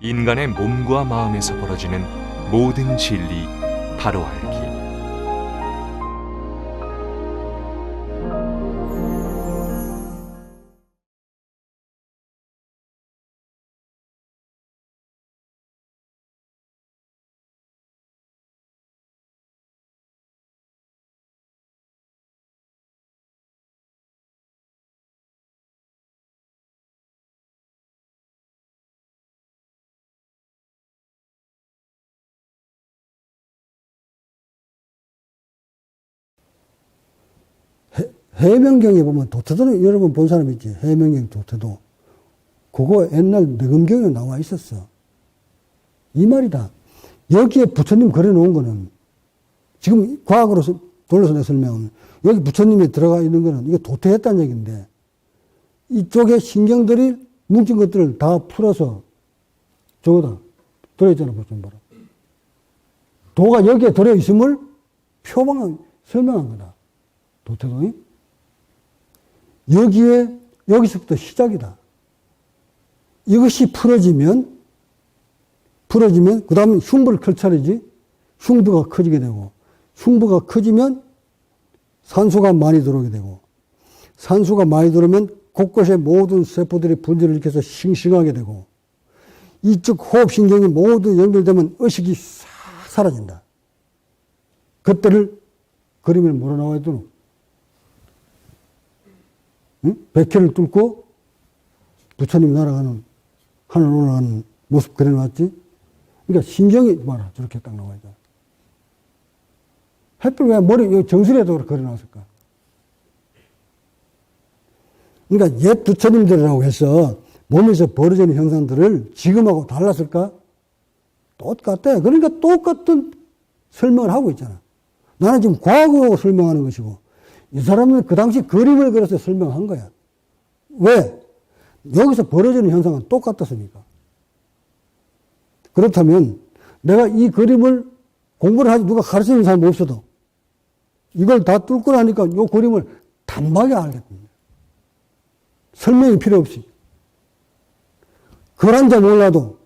인간의 몸과 마음에서 벌어지는 모든 진리 바로 알기. 해명경에 보면 도태도는 여러분 본 사람 있지. 해명경 도태도. 그거 옛날 뇌금경에 나와 있었어. 이 말이다. 여기에 부처님 그려놓은 거는 지금 과학으로 돌려서 내 설명하면 여기 부처님이 들어가 있는 거는 이게 도태했다는 얘기인데 이쪽에 신경들이 뭉친 것들을 다 풀어서 저거다. 들어있잖아. 보시면 봐라. 도가 여기에 들어있음을 설명한 거다. 도태도이. 여기서부터 시작이다. 이것이 풀어지면, 그 다음에 흉부를 클 차례지. 흉부가 커지게 되고, 흉부가 커지면 산소가 많이 들어오게 되고, 산소가 많이 들어오면 곳곳에 모든 세포들이 분열을 일으켜서 싱싱하게 되고, 이쪽 호흡신경이 모두 연결되면 의식이 싹 사라진다. 그때를 그림을 몰아나와야 되노. 응? 백회를 뚫고 부처님 날아가는, 하늘 올라가는 모습 그려놨지? 그러니까 신경이 봐라. 저렇게 딱 나와 있잖아. 햇빛 왜 머리, 정수리에도 그려놨을까? 그러니까 옛 부처님들이라고 해서 몸에서 벌어지는 현상들을 지금하고 달랐을까? 똑같아. 그러니까 똑같은 설명을 하고 있잖아. 나는 지금 과거하고 설명하는 것이고, 이 사람은 그 당시 그림을 그려서 설명한 거야. 왜? 여기서 벌어지는 현상은 똑같았으니까. 그렇다면 내가 이 그림을 공부를 하지 누가 가르치는 사람이 없어도 이걸 다 뚫고 나니까 이 그림을 단박에 알겠습니다. 설명이 필요 없이. 그란자 몰라도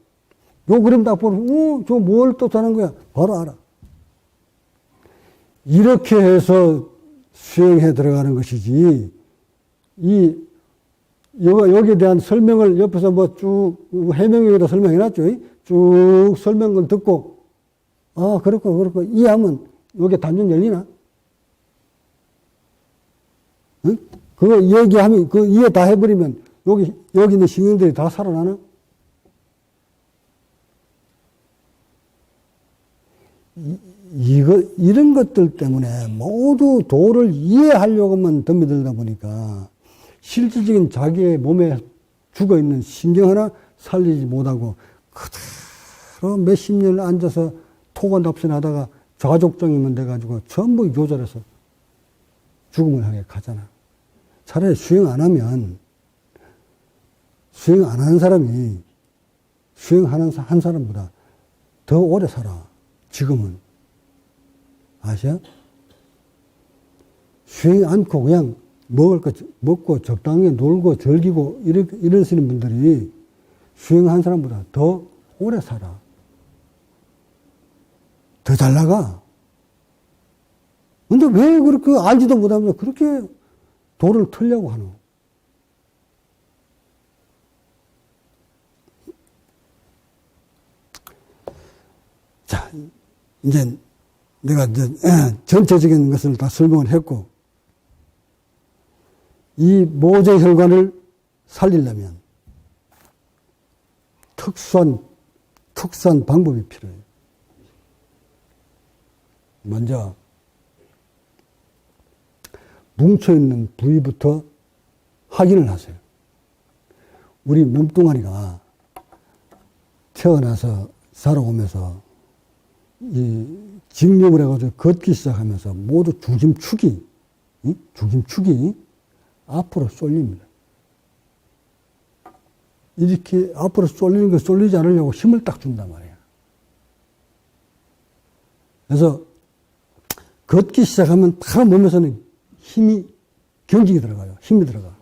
요 그림 딱 보면 저 뭘 뜻하는 거야? 바로 알아. 이렇게 해서 수행해 들어가는 것이지, 여기에 대한 설명을 옆에서 뭐 쭉, 해명에다 설명해놨죠. 쭉 설명을 듣고, 그렇고, 이해하면 여기에 단전 열리나? 응? 그거 얘기하면, 이해 다 해버리면, 여기 있는 신경들이 다 살아나나? 이런 것들 때문에 모두 도를 이해하려고만 덤비들다 보니까 실질적인 자기의 몸에 죽어 있는 신경 하나 살리지 못하고 그대로 몇십 년을 앉아서 토건답신하다가 좌족정이면 돼가지고 전부 요절해서 죽음을 향해 가잖아. 차라리 수행 안 하면 수행 안 하는 사람이 수행하는 한 사람보다 더 오래 살아. 지금은. 아시아? 수행 않고 그냥 먹을 거 먹고 적당히 놀고 즐기고 이러시는 분들이 수행한 사람보다 더 오래 살아. 더 잘 나가. 근데 왜 그렇게 알지도 못하면서 그렇게 도를 틀려고 하노? 자, 이제 내가 전체적인 것을 다 설명을 했고, 이 모재혈관을 살리려면 특수한 방법이 필요해요. 먼저 뭉쳐있는 부위부터 확인을 하세요. 우리 몸뚱아리가 태어나서 살아오면서 이 직립을 해가지고 걷기 시작하면서 모두 중심축이 앞으로 쏠립니다. 이렇게 앞으로 쏠리는 거 쏠리지 않으려고 힘을 딱 준단 말이야. 그래서 걷기 시작하면 바로 몸에서는 경직이 들어가요. 힘이 들어가.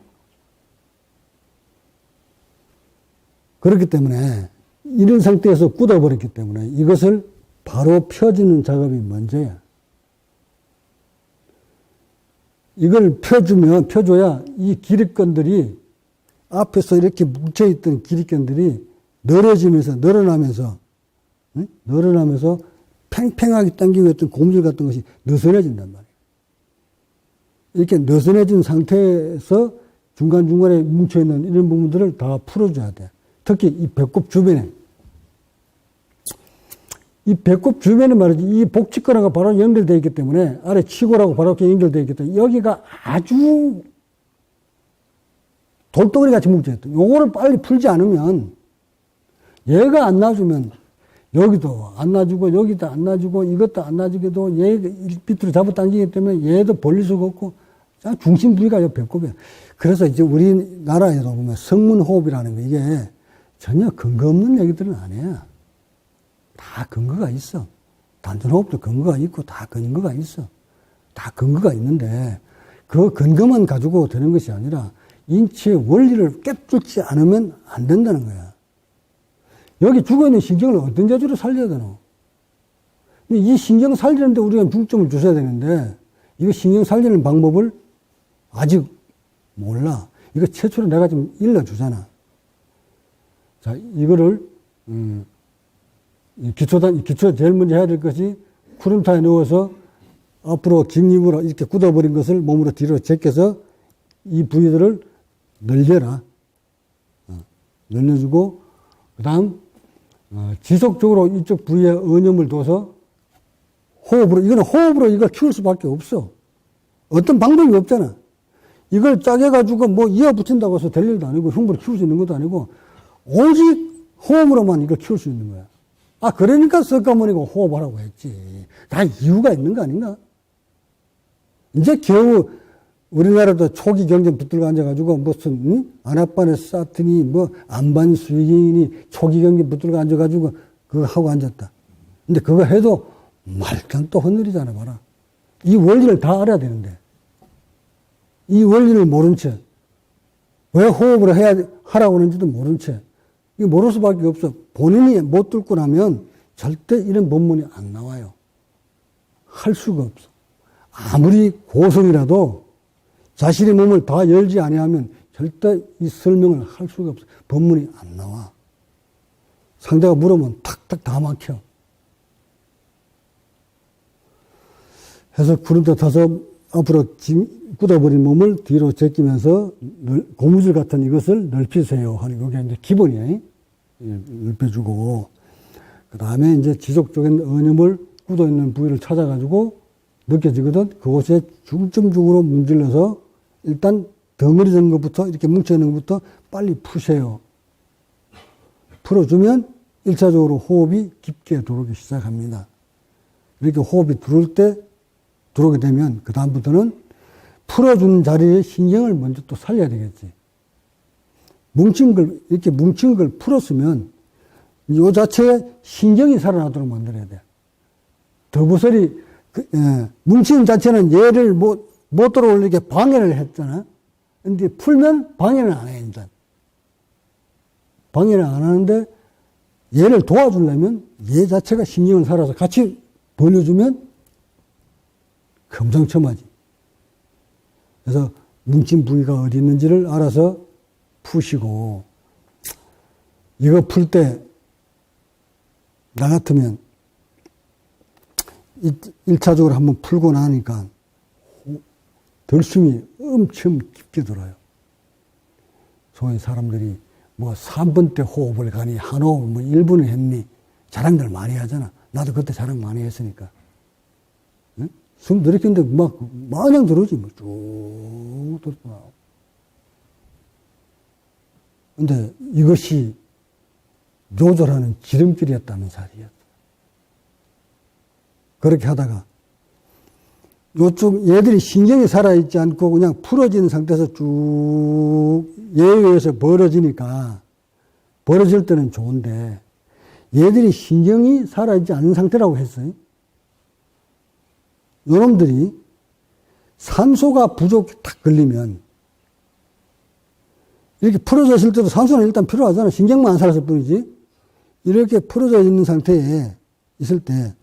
그렇기 때문에 이런 상태에서 굳어버렸기 때문에 이것을 바로 펴주는 작업이 먼저야. 이걸 펴줘야 이 기립근들이 앞에서 이렇게 뭉쳐있던 기립근들이 늘어나면서 팽팽하게 당기고 있던 고무줄 같은 것이 느슨해진단 말이에요. 이렇게 느슨해진 상태에서 중간중간에 뭉쳐있는 이런 부분들을 다 풀어줘야 돼. 특히 이 배꼽 주변에. 이 배꼽 주변에 말이지, 이 복직근하고 바로 연결되어 있기 때문에, 아래 치골하고 바로 이렇게 연결되어 있기 때문에, 여기가 아주 돌덩어리 같이 뭉쳐있다. 요거를 빨리 풀지 않으면, 얘가 안 놔주면, 여기도 안 놔주고, 여기도 안 놔주고, 이것도 안 놔주게도, 얘 밑으로 잡아당기기 때문에 얘도 벌릴 수가 없고, 중심 부위가 이 배꼽이야. 그래서 이제 우리나라에도 보면 성문호흡이라는 거, 이게 전혀 근거 없는 얘기들은 아니에요. 다 근거가 있어. 단전호흡도 근거가 있고 다 근거가 있어. 다 근거가 있는데 그 근거만 가지고 되는 것이 아니라 인체의 원리를 깨뚫지 않으면 안 된다는 거야. 여기 죽어있는 신경을 어떤 재주로 살려야 되노? 이 신경 살리는데 우리가 중점을 주셔야 되는데 이거 신경 살리는 방법을 아직 몰라. 이거 최초로 내가 좀 일러주잖아. 자, 이거를 기초 제일 먼저 해야 될 것이 구름타에 누워서 앞으로 직립으로 이렇게 굳어버린 것을 몸으로 뒤로 제껴서 이 부위들을 늘려라. 늘려주고, 그 다음, 지속적으로 이쪽 부위에 언염을 둬서 이거는 호흡으로 이걸 키울 수밖에 없어. 어떤 방법이 없잖아. 이걸 짜게 가지고 뭐 이어 붙인다고 해서 될 일도 아니고 흉부를 키울 수 있는 것도 아니고 오직 호흡으로만 이걸 키울 수 있는 거야. 그러니까 석가모니가 호흡하라고 했지. 다 이유가 있는 거 아닌가? 이제 겨우 우리나라도 초기 경전 붙들고 앉아가지고 무슨, 아나빠네 사트니, 안반 수익이니 초기 경전 붙들고 앉아가지고 그거 하고 앉았다. 근데 그거 해도 말단 또 헛느리잖아, 봐라. 이 원리를 다 알아야 되는데. 이 원리를 모른 채. 왜 호흡을 하라고 하는지도 모른 채. 이거 모를 수밖에 없어. 본인이 못 뚫고 나면 절대 이런 법문이 안 나와요. 할 수가 없어. 아무리 고성이라도 자신의 몸을 다 열지 아니하면 절대 이 설명을 할 수가 없어. 법문이 안 나와. 상대가 물으면 탁탁 다 막혀. 해서 구름대 타서 앞으로 굳어버린 몸을 뒤로 제끼면서 고무줄 같은 이것을 넓히세요 하는 게 이제 기본이에요. 넓혀주고, 그 다음에 이제 지속적인 언염을 굳어있는 부위를 찾아가지고 느껴지거든. 그곳에 중점적으로 문질러서 일단 덩어리 된 것부터 이렇게 뭉쳐있는 것부터 빨리 푸세요. 풀어주면 1차적으로 호흡이 깊게 들어오기 시작합니다. 이렇게 호흡이 들어오게 되면 그 다음부터는 풀어주는 자리에 신경을 먼저 또 살려야 되겠지. 이렇게 뭉친 걸 풀었으면 이 자체에 신경이 살아나도록 만들어야 돼. 더부설이 뭉친 자체는 얘를 못 들어올리게 방해를 했잖아. 근데 풀면 방해는 안 해, 일단. 방해를 안 하는데 얘를 도와주려면 얘 자체가 신경을 살아서 같이 벌려주면 금상첨화지. 그래서 뭉친 부위가 어디 있는지를 알아서 푸시고, 이거 풀 때 나 같으면 1차적으로 한번 풀고 나니까 들숨이 엄청 깊게 들어요. 소위 사람들이 3번 때 호흡을 가니 한 호흡을 1분을 했니 자랑들 많이 하잖아. 나도 그때 자랑 많이 했으니까. 응? 숨 들이키는데 마냥 들어오지 쭉 들어오고. 근데 이것이 조절하는 지름길이었다는 사실이었어. 그렇게 하다가 요쪽 얘들이 신경이 살아있지 않고 그냥 풀어진 상태에서 쭉 얘에 의해서 벌어지니까 벌어질 때는 좋은데 얘들이 신경이 살아있지 않은 상태라고 했어요. 요놈들이 산소가 부족이 탁 걸리면 이렇게 풀어져 있을 때도 산소는 일단 필요하잖아. 신경만 안 살았을 뿐이지. 이렇게 풀어져 있는 상태에 있을 때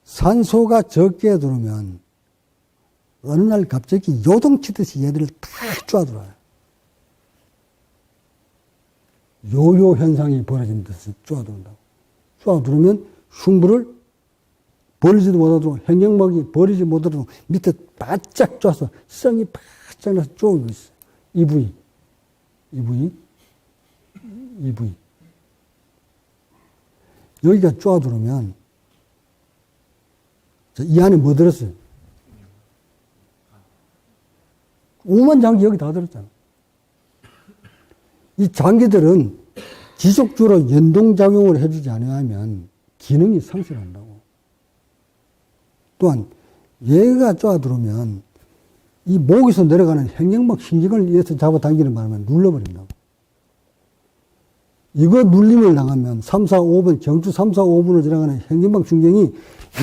산소가 적게 들어오면 어느 날 갑자기 요동치듯이 얘들을 다 쪼아들어요. 요요 현상이 벌어진 듯이 쪼아들어온다고. 쪼아들으면 흉부를 버리지도 못하도록 행경막이 버리지 못하도록 밑에 바짝 쪼아서 성이 바짝 나서 쪼이고 있어요. 이 부위. 여기가 쪼아들으면 이 안에 뭐 들었어요? 오만 장기 여기 다 들었잖아. 이 장기들은 지속적으로 연동작용을 해주지 않으면 기능이 상실한다고. 또한 얘가 쪼아들어오면 이 목에서 내려가는 행경막 신경을 위해서 잡아당기는 바람에 눌러버린다고. 이거 눌림을 당하면 3, 4, 5번, 경추 3, 4, 5번으로 지나가는 행경막 신경이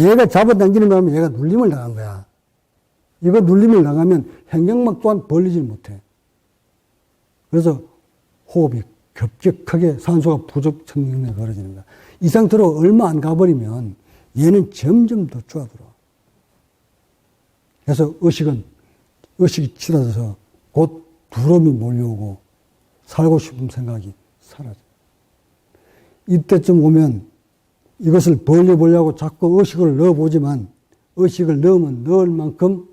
얘가 잡아당기는 바람에 얘가 눌림을 당한 거야. 이거 눌림을 당하면 행경막 또한 벌리질 못해. 그래서 호흡이 급격하게 산소가 부족 증상이 벌어지는 거야. 이 상태로 얼마 안 가버리면 얘는 점점 더 쪼아들어. 그래서 의식이 치닫아서 곧 두려움이 몰려오고 살고 싶은 생각이 사라져. 이때쯤 오면 이것을 벌려보려고 자꾸 의식을 넣어보지만 의식을 넣으면 넣을 만큼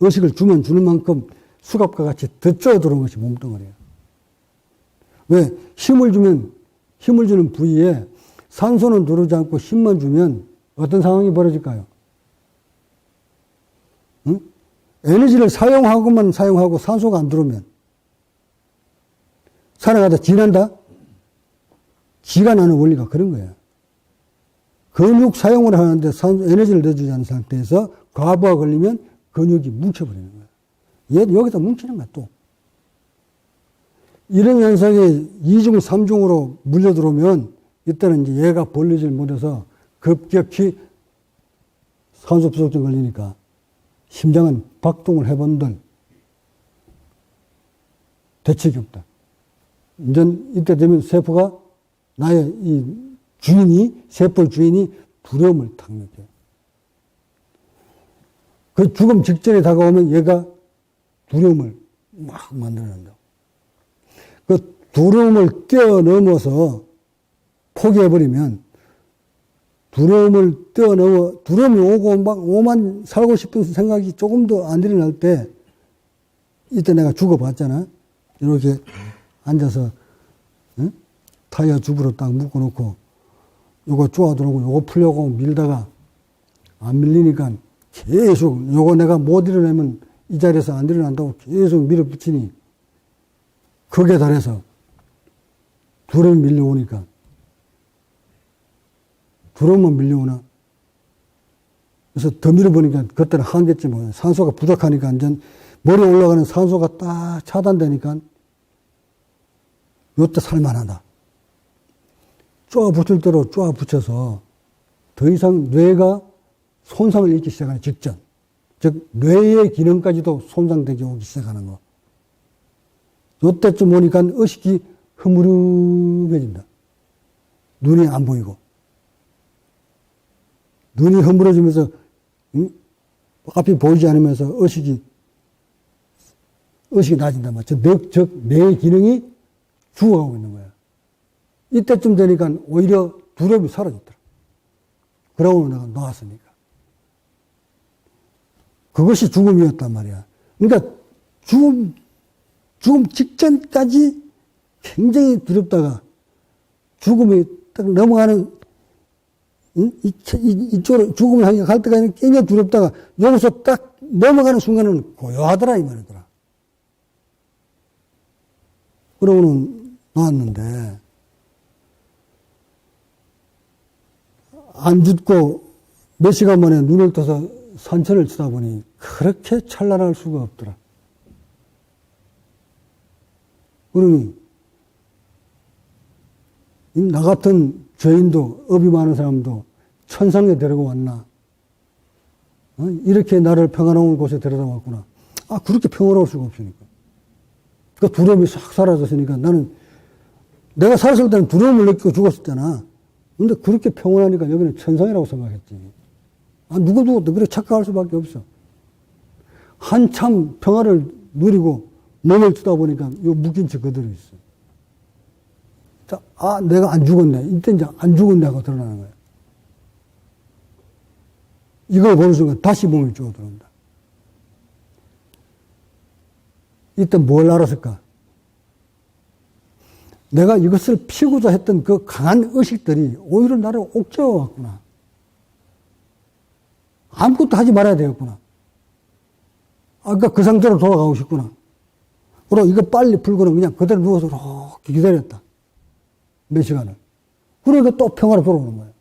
의식을 주면 주는 만큼 수갑과 같이 더 쪼아들어온 것이 몸뚱아리야. 왜? 힘을 주는 부위에 산소는 들어오지 않고 힘만 주면 어떤 상황이 벌어질까요? 응? 에너지를 사용하고 산소가 안 들어오면 살아가다 지난다? 지가 나는 원리가 그런 거야. 근육 사용을 하는데 에너지를 넣어주지 않은 상태에서 과부하 걸리면 근육이 뭉쳐버리는 거야. 얘도 여기다 뭉치는 거야, 또. 이런 현상이 2중, 3중으로 물려 들어오면 이때는 이제 얘가 벌리질 못해서 급격히 산소 부족증 걸리니까 심장은 박동을 해본들 대책이 없다. 이제 이때 되면 세포가 나의 이 세포의 주인이 두려움을 탁 느껴요. 그 죽음 직전에 다가오면 얘가 두려움을 막 만들어낸다. 그 두려움을 뛰어넘어서 포기해버리면 두려움이 오고 오만 살고 싶은 생각이 조금 더 안 일어날 때 이때 내가 죽어봤잖아. 이렇게 앉아서 응? 타이어 줍으로 딱 묶어놓고 요거 쪼아들어오고 요거 풀려고 밀다가 안 밀리니까 계속 요거 내가 못 일어나면 이 자리에서 안 일어난다고 계속 밀어붙이니 극에 달해서 두려움이 밀려오니까 두려움만 밀려오나 그래서 더 밀어보니까 그때는 한계쯤 산소가 부족하니까 완전 머리에 올라가는 산소가 딱 차단되니까 요때 살만하다. 쪼아 붙을 대로 쪼아 붙여서 더 이상 뇌가 손상을 입기 시작하는 직전. 즉, 뇌의 기능까지도 손상되게 오기 시작하는 거. 요때쯤 오니까 의식이 흐물음해진다. 눈이 안 보이고. 눈이 흐물어지면서, 앞이 보이지 않으면서 의식이 낮아진단 말이야. 즉, 뇌의 기능이 죽어가고 있는 거야. 이때쯤 되니까 오히려 두려움이 사라졌더라. 그러고 내가 나왔으니까. 그것이 죽음이었단 말이야. 그러니까 죽음 직전까지 굉장히 두렵다가 죽음이 딱 넘어가는 이쪽으로 죽음을 향해 갈 때까지 굉장히 두렵다가 여기서 딱 넘어가는 순간은 고요하더라 이 말이더라. 그러고는 나왔는데 안 죽고 몇 시간 만에 눈을 떠서 산천을 쳐다보니 그렇게 찬란할 수가 없더라. 그러니 나 같은 죄인도 업이 많은 사람도 천상에 데리고 왔나? 이렇게 나를 평안한 곳에 데려다 왔구나. 아, 그렇게 평화로울 수가 없으니까. 그 두려움이 싹 사라졌으니까 나는 내가 살았을 때는 두려움을 느끼고 죽었었잖아. 근데 그렇게 평온하니까 여기는 천상이라고 생각했지. 아, 누구도 그렇게 착각할 수밖에 없어. 한참 평화를 누리고 몸을 쓰다 보니까 이 묶인 채 그대로 있어. 자, 아, 내가 안 죽었네. 이때 이제 안 죽었네 하고 드러나는 거야. 이걸 보는 순간 다시 몸이 쭉 들어온다. 이때 뭘 알았을까? 내가 이것을 피우고자 했던 그 강한 의식들이 오히려 나를 옥죄어 왔구나. 아무것도 하지 말아야 되겠구나. 아까 그 상태로 돌아가고 싶구나. 그리고 이거 빨리 풀고는 그냥 그대로 누워서 이렇게 기다렸다. 몇 시간을. 그러니까 또 평화로 돌아오는 거예요.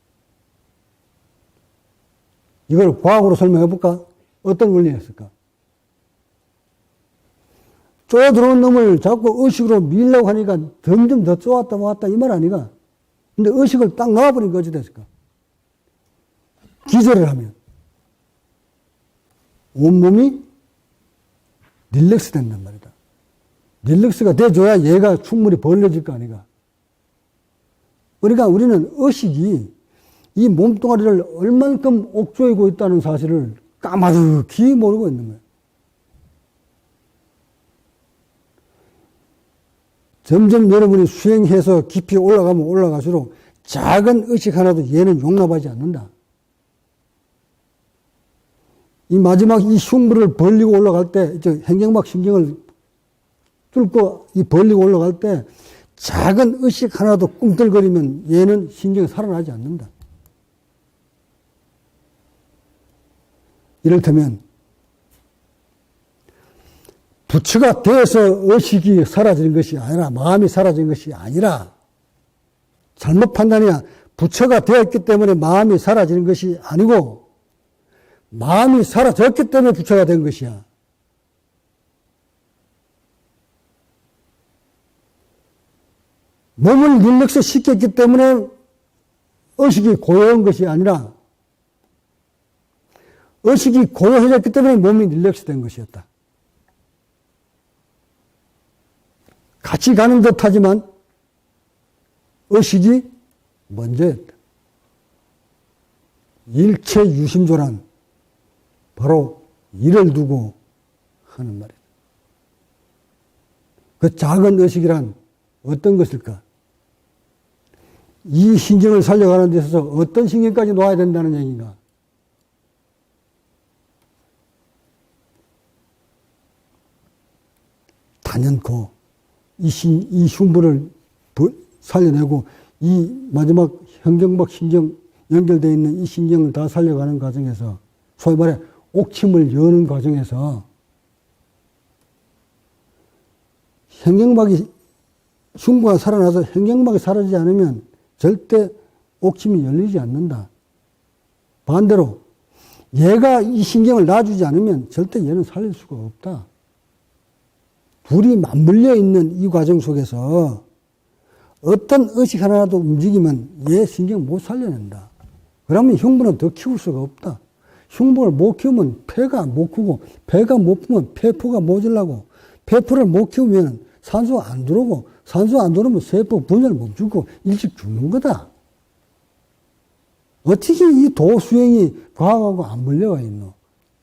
이걸 과학으로 설명해 볼까? 어떤 원리였을까? 쪼여 들어온 놈을 자꾸 의식으로 밀려고 하니까 점점 더 쪼았다 모았다 이 말 아니가? 근데 의식을 딱 놔버리니까 어찌 됐을까? 기절을 하면 온몸이 릴렉스 된단 말이다. 릴렉스가 돼줘야 얘가 충분히 벌려질 거 아니가? 그러니까 우리는 의식이 이 몸뚱아리를 얼만큼 옥죄이고 있다는 사실을 까마득히 모르고 있는 거예요. 점점 여러분이 수행해서 깊이 올라가면 올라갈수록 작은 의식 하나도 얘는 용납하지 않는다. 이 마지막 이 흉부를 벌리고 올라갈 때, 행경막 신경을 뚫고 이 벌리고 올라갈 때 작은 의식 하나도 꿈틀거리면 얘는 신경이 살아나지 않는다. 이를테면 부처가 되어서 의식이 사라지는 것이 아니라 마음이 사라지는 것이 아니라 잘못 판단이야. 부처가 되었기 때문에 마음이 사라지는 것이 아니고 마음이 사라졌기 때문에 부처가 된 것이야. 몸을 릴렉스 시켰기 때문에 의식이 고요한 것이 아니라 의식이 고요해졌기 때문에 몸이 릴렉스 된 것이었다. 같이 가는 듯 하지만 의식이 먼저였다. 일체 유심조란 바로 이를 두고 하는 말이다. 그 작은 의식이란 어떤 것일까? 이 신경을 살려가는 데 있어서 어떤 신경까지 놓아야 된다는 얘기인가? 단연코 이 흉부를 살려내고 이 마지막 현경막 신경 연결되어 있는 이 신경을 다 살려가는 과정에서 소위 말해 옥침을 여는 과정에서 현경막이 흉부가 살아나서 현경막이 사라지지 않으면 절대 옥침이 열리지 않는다. 반대로 얘가 이 신경을 놔주지 않으면 절대 얘는 살릴 수가 없다. 둘이 맞물려 있는 이 과정 속에서 어떤 의식 하나라도 움직이면 얘 신경 못 살려낸다. 그러면 흉부는 더 키울 수가 없다. 흉부를 못 키우면 폐가 못 크고 폐가 못 크면 폐포가 모자라고 폐포를 못 키우면 산소가 안 들어오고 산소 안 들어오면 세포 분열 멈추고 일찍 죽는 거다. 어떻게 이 도수행이 과학하고 안 물려가 있노?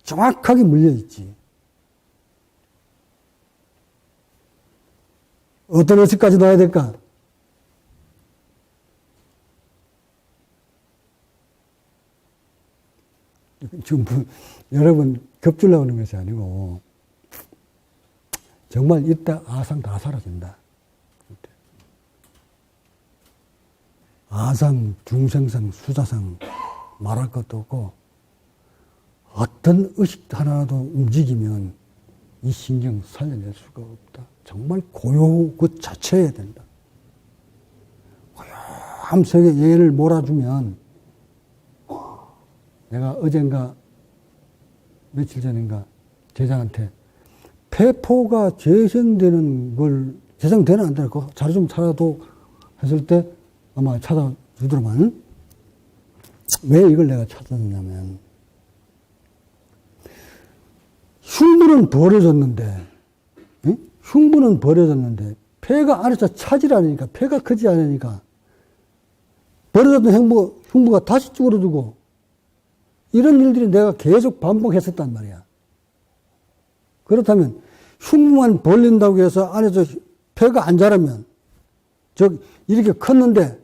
정확하게 물려있지. 어떤 의식까지 놔야 될까? 지금 여러분 겹주려고 하는 것이 아니고 정말 이때 아상 다 사라진다. 아상, 중생상, 수자상 말할 것도 없고 어떤 의식 하나라도 움직이면 이 신경 살려낼 수가 없다. 정말 고요 그 자체여야 된다. 고요함 속에 얘를 몰아주면 내가 어젠가 며칠 전인가 제자한테 폐포가 재생되는 걸 재생되는 안 되나 그 자료 좀 찾아도 했을 때 아마 찾아주더만 왜 이걸 내가 찾았냐면 흉부는 버려졌는데 흉부는 버려졌는데 폐가 안에서 차지라니까, 폐가 크지 않으니까, 벌어졌던 흉부가 다시 쭈그러들고, 이런 일들이 내가 계속 반복했었단 말이야. 그렇다면, 흉부만 벌린다고 해서 안에서 폐가 안 자라면, 이렇게 컸는데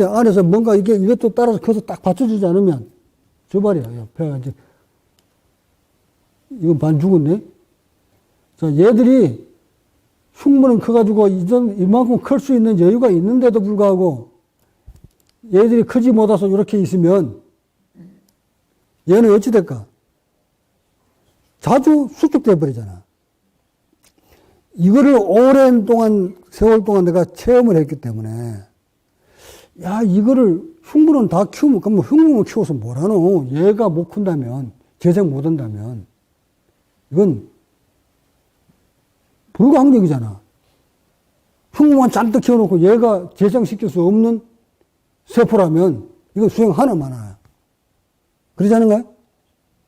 안에서 뭔가 이것도 따라서 커서 딱 받쳐주지 않으면, 저 말이야. 폐가 이제, 이건 반 죽었네? 자, 얘들이 흉부는 커가지고 이만큼 클 수 있는 여유가 있는데도 불구하고 얘들이 크지 못해서 이렇게 있으면 얘는 어찌 될까? 자주 수축돼 버리잖아. 이거를 오랜 동안, 세월 동안 내가 체험을 했기 때문에, 야, 이거를 흉부는 다 키우면, 그럼 흉부만 키워서 뭐라노? 얘가 못 큰다면, 재생 못 한다면, 이건 불가항력이잖아. 흉부만 잔뜩 키워놓고 얘가 재생시킬 수 없는 세포라면, 이건 수행 하나 많아요. 그러지 않은가요?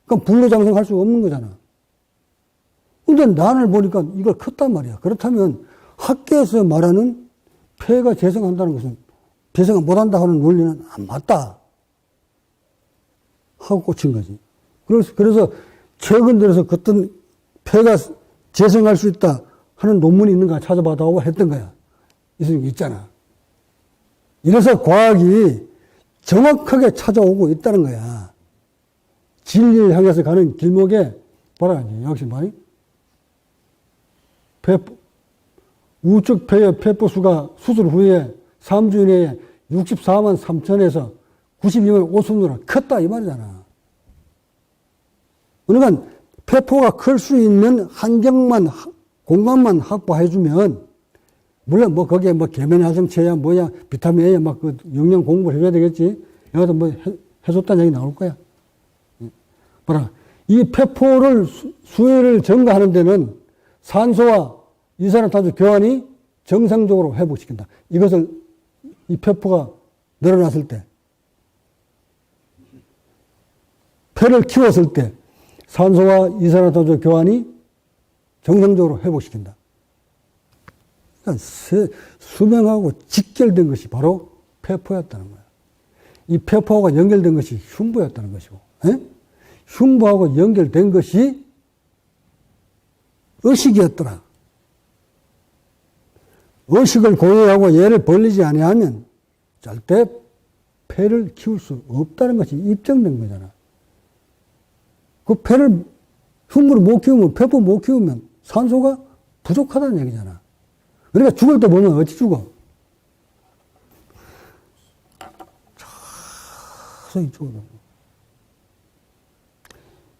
그럼 불로장생할 수 없는 거잖아. 근데 난을 보니까 이걸 컸단 말이야. 그렇다면 학계에서 말하는 폐가 재생한다는 것은 재생을 못한다 하는 논리는 안 맞다 하고 꽂힌 거지. 그래서 최근 들어서 어떤 폐가 재생할 수 있다 하는 논문이 있는가 찾아봐다고 했던 거야. 있잖아. 이래서 과학이 정확하게 찾아오고 있다는 거야. 진리를 향해서 가는 길목에 봐라. 역시 말이 우측 폐의 폐포수가 수술 후에 3주 이내에 64만 3천에서 92만 5천으로 컸다 이 말이잖아. 그러니까 폐포가 클 수 있는 환경만, 공간만 확보해주면, 물론 뭐 거기에 뭐 계면활성체야 뭐야 비타민 A야 막 그 영양 공급을 해줘야 되겠지. 여기서 뭐 해줬다는 얘기 나올 거야. 봐라. 이 폐포를 수혜를 증가하는 데는 산소와 이산화탄소 교환이 정상적으로 회복시킨다. 이것을 이 폐포가 늘어났을 때, 폐를 키웠을 때 산소와 이산화탄소 교환이 정상적으로 회복시킨다. 그러니까 수명하고 직결된 것이 바로 폐포였다는 거야. 이 폐포하고 연결된 것이 흉부였다는 것이고, 흉부하고 연결된 것이 의식이었더라. 의식을 고유하고 얘를 벌리지 아니하면 절대 폐를 키울 수 없다는 것이 입증된 거잖아. 그 폐를, 흉부를 못 키우면, 폐포 못 키우면 산소가 부족하다는 얘기잖아. 그러니까 죽을 때 보면 어찌 죽어? 서서히 죽어.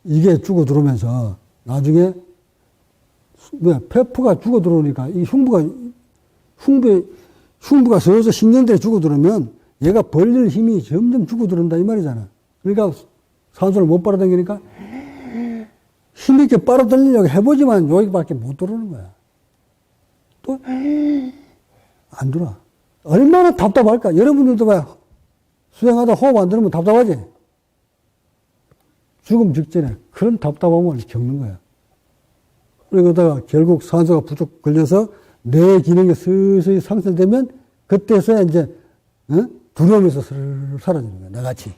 이게 죽어 들어오면서 나중에 폐포가 죽어 들어오니까 이 흉부가 서서 신경들이 죽어 들어오면 얘가 벌릴 힘이 점점 죽어 들어온다 이 말이잖아. 그러니까 산소를 못 빨아당기니까 힘있게 빨아들이려고 해보지만 여기밖에 못 들어오는 거야. 또 안 들어와. 얼마나 답답할까? 여러분들도 봐. 수행하다 호흡 안 들으면 답답하지? 죽음 직전에 그런 답답함을 겪는 거야. 그러다가 결국 산소가 부족 걸려서 뇌 기능이 서서히 상실되면 그때서야 이제 두려움에서 스르르 사라지는 거야. 나같이.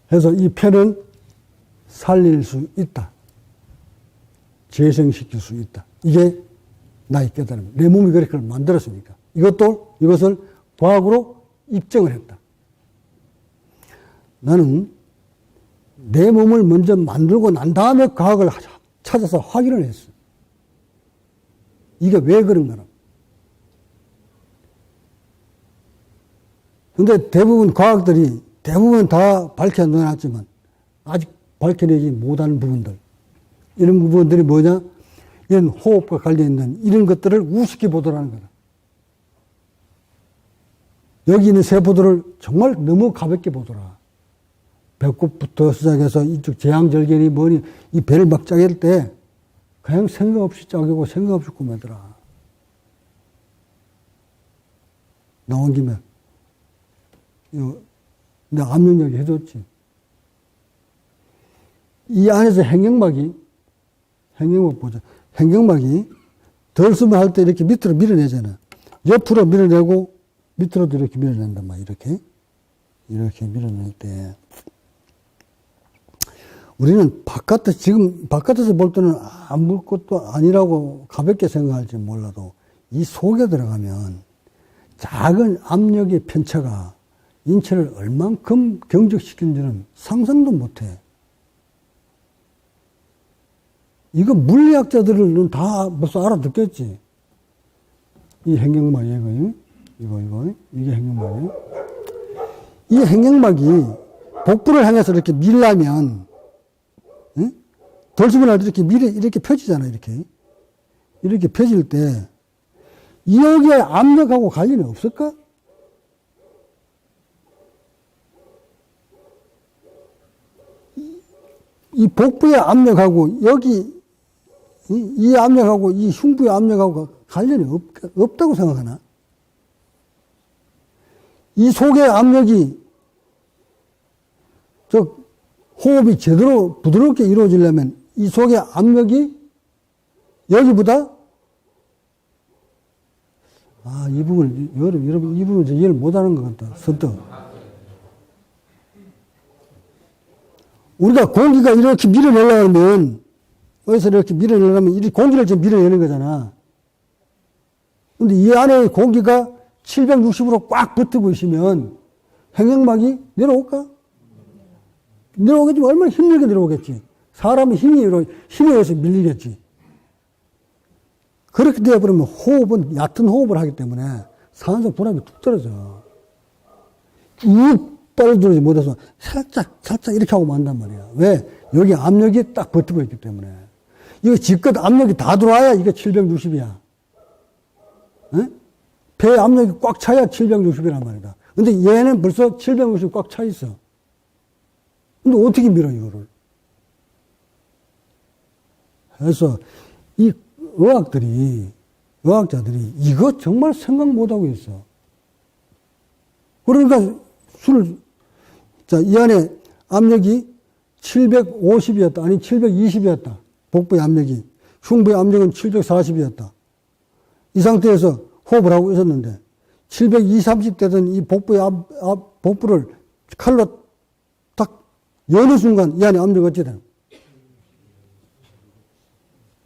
그래서 이 폐는 살릴 수 있다. 재생시킬 수 있다. 이게 나의 깨달음. 내 몸이 그렇게 만들었으니까. 이것을 과학으로 입증을 했다. 나는 내 몸을 먼저 만들고 난 다음에 과학을 찾아서 확인을 했어. 이게 왜 그런가. 근데 과학들이 대부분 다 밝혀내놨지만 아직 밝혀내지 못하는 부분들. 이런 부분들이 뭐냐? 이런 호흡과 관련있는 이런 것들을 우습게 보더라는 거다. 여기 있는 세포들을 정말 너무 가볍게 보더라. 배꼽부터 시작해서 이쪽 제왕절개니 뭐니 이 배를 막 짜갤 때 그냥 생각 없이 짜개고 생각 없이 꾸매더라. 나온 김에 내가 압력얘기 해줬지. 이 안에서 행경막이 보자. 행경막이 덜수면 할 때 이렇게 밑으로 밀어내잖아. 옆으로 밀어내고 밑으로도 이렇게 밀어낸단 말이야. 이렇게 밀어낼 때 우리는 지금 바깥에서 볼 때는 아무것도 아니라고 가볍게 생각할지 몰라도 이 속에 들어가면 작은 압력의 편차가 인체를 얼만큼 경직시키는지는 상상도 못해. 이거 물리학자들은 다 벌써 알아듣겠지. 이 행경막이 이게 행경막이에요. 이 행경막이 복부를 향해서 이렇게 밀려면 돌수분 할 때 이렇게 펴지잖아. 이렇게 펴질 때 여기에 압력하고 관련이 없을까? 이 복부의 압력하고 여기 이 압력하고 이 흉부의 압력하고 관련이 없다고 생각하나? 이 속의 압력이 호흡이 제대로 부드럽게 이루어지려면 이 속의 압력이 여기보다 이 부분을 여러분 이 부분을 이해를 못하는 것 같다. 선뜻. 우리가 공기가 이렇게 밀어내려고 하면 어디서 이렇게 밀어내려면 이 공기를 지금 밀어내는 거잖아. 근데 이 안에 공기가 760으로 꽉 붙고 있으면 행경막이 내려올까? 내려오겠지만 얼마나 힘들게 내려오겠지. 사람이 힘에 의해서 밀리겠지. 그렇게 되어버리면 호흡은 얕은 호흡을 하기 때문에 산소 분압이 뚝 떨어져. 쭉 빨아들이지 못해서 살짝 이렇게 하고 만단 말이야. 왜? 여기 압력이 딱 버티고 있기 때문에. 이거 지껏 압력이 다 들어와야 이게 760이야. 배 압력이 꽉 차야 760이란 말이다. 근데 얘는 벌써 760 꽉 차 있어. 근데 어떻게 밀어, 이거를? 그래서 이 의학자들이 이거 정말 생각 못하고 있어. 그러니까 이 안에 압력이 750이었다. 아니, 720이었다. 복부의 압력이. 흉부의 압력은 740이었다. 이 상태에서 호흡을 하고 있었는데, 720, 30 되던 이 복부의 복부를 칼로 딱 여는 순간 이 안에 압력이 어찌 되나?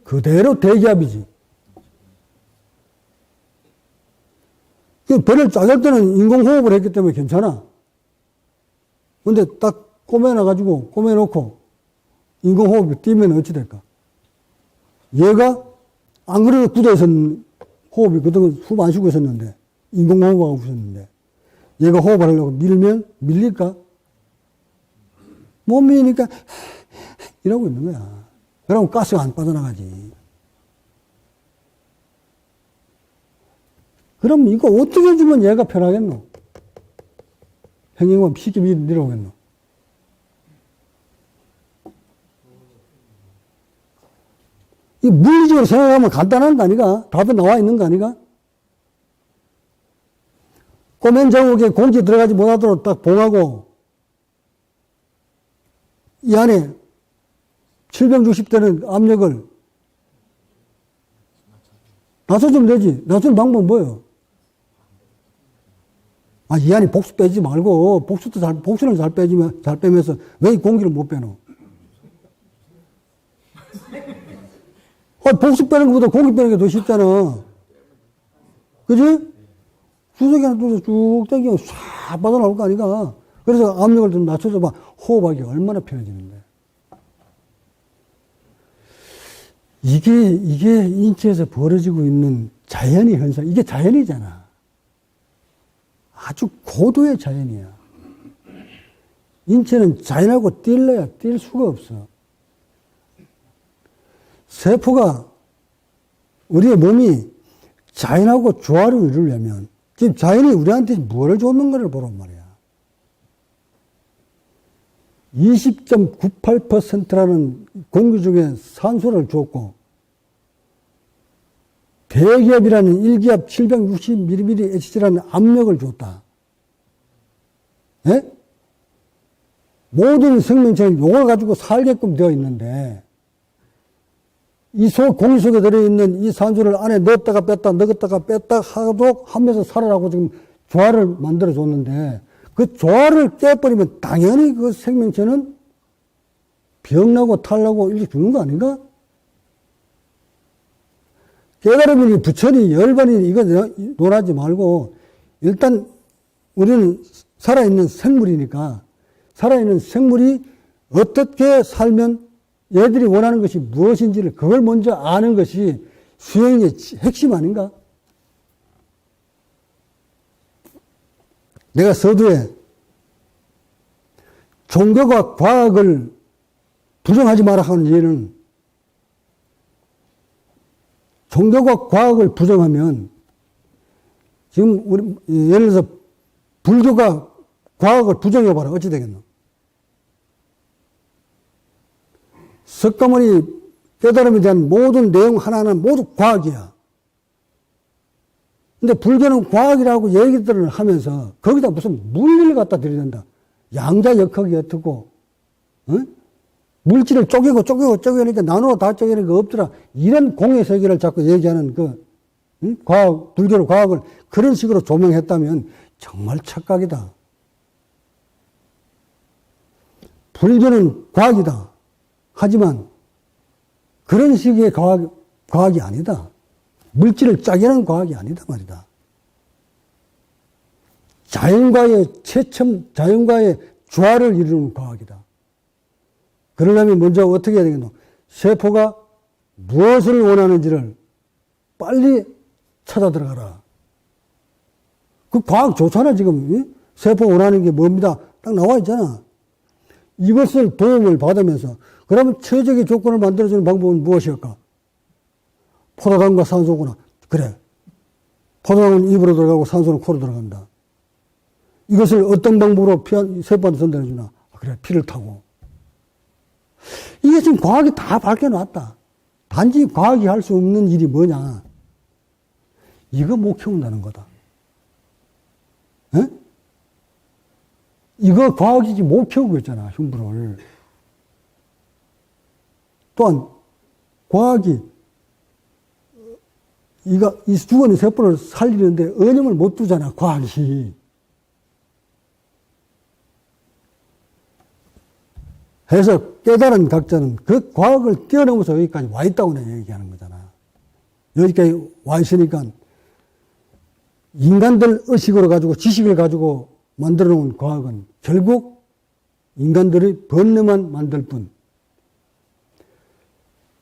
그대로 대기압이지. 배를 짜갈 때는 인공호흡을 했기 때문에 괜찮아. 근데 딱 꼬매놓고 인공호흡이 뛰면 어찌 될까? 얘가 안 그래도 굳어있었는 호흡이 그동안 숨 안 쉬고 있었는데, 인공호흡하고 있었는데, 얘가 호흡을 하려고 밀면 밀릴까? 못 밀리니까 이러고 있는 거야. 그러면 가스가 안 빠져나가지. 그럼 이거 어떻게 해주면 얘가 편하겠노? 행경만 쉽게 내려오겠노? 이 물리적으로 생각하면 간단한 거 아니가? 답이 나와 있는 거 아니가? 꼬맨 자국에 공기 들어가지 못하도록 딱 봉하고, 이 안에 760대는 압력을 낮춰주면 되지. 낮추는 방법은 뭐예요? 이 안에 복수 빼지 말고, 복수는 잘 빼면서 왜 이 공기를 못 빼노? 복수 빼는 것보다 공기 빼는 게 더 쉽잖아. 그지? 수석이 하나 뚫어서 쭉 당기면 싹 빠져나올 거 아니가? 그래서 압력을 좀 낮춰서 봐. 호흡하기 얼마나 편해지는데. 이게 인체에서 벌어지고 있는 자연의 현상. 이게 자연이잖아. 아주 고도의 자연이야. 인체는 자연하고 뛸 수가 없어. 세포가, 우리의 몸이 자연하고 조화를 이루려면, 지금 자연이 우리한테 뭐를 줬는가를 보란 말이야. 20.98%라는 공기 중에 산소를 줬고, 대기압이라는 1기압 760mmHg라는 압력을 줬다. 예? 모든 생명체는 요걸 가지고 살게끔 되어 있는데, 이 공기 속에 들어있는 이 산소를 안에 넣었다가 뺐다, 넣었다가 뺐다 하면서 살아라고 지금 조화를 만들어 줬는데, 그 조화를 깨버리면 당연히 그 생명체는 병나고 탈나고 일찍 죽는 거 아닌가? 깨달음이니 부처니 열반이니 이거 논하지 말고, 일단 우리는 살아있는 생물이니까, 살아있는 생물이 어떻게 살면 얘들이 원하는 것이 무엇인지를 그걸 먼저 아는 것이 수행의 핵심 아닌가? 내가 서두에 종교가 과학을 부정하지 마라 하는 예는, 종교가 과학을 부정하면 지금 우리 예를 들어서 불교가 과학을 부정해봐라. 어찌 되겠노? 석가모니 깨달음에 대한 모든 내용 하나는 모두 과학이야. 근데 불교는 과학이라고 얘기들을 하면서 거기다 무슨 물리를 갖다 들이댄다. 양자역학이 어떻고, 물질을 쪼개니까 나누어 다 쪼개는 거 없더라. 이런 공의 세계를 자꾸 얘기하는 과학, 불교의 과학을 그런 식으로 조명했다면 정말 착각이다. 불교는 과학이다. 하지만 그런 식의 과학이 아니다. 물질을 짜개는 과학이 아니다 말이다. 자연과의 조화를 이루는 과학이다. 그러려면 먼저 어떻게 해야 되겠노? 세포가 무엇을 원하는지를 빨리 찾아 들어가라. 그 과학 좋잖아, 지금. 세포 원하는 게 뭡니다. 딱 나와 있잖아. 이것을 도움을 받으면서, 그러면 최적의 조건을 만들어주는 방법은 무엇일까? 포도당과 산소구나. 그래. 포도당은 입으로 들어가고 산소는 코로 들어간다. 이것을 어떤 방법으로 세포한테 전달해 주나? 그래, 피를 타고. 이게 지금 과학이 다 밝혀놨다. 단지 과학이 할 수 없는 일이 뭐냐? 이거 못 키운다는 거다. 에? 이거 과학이지 못 키우고 있잖아, 흉부를. 또한, 과학이, 이 죽어있는 세포를 살리는데 언염을 못 두잖아, 과학이. 해서 깨달은 각자는 그 과학을 뛰어넘어서 여기까지 와 있다고 내가 얘기하는 거잖아. 여기까지 와 있으니까 인간들 의식으로 가지고 지식을 가지고 만들어 놓은 과학은 결국 인간들의 번뇌만 만들 뿐,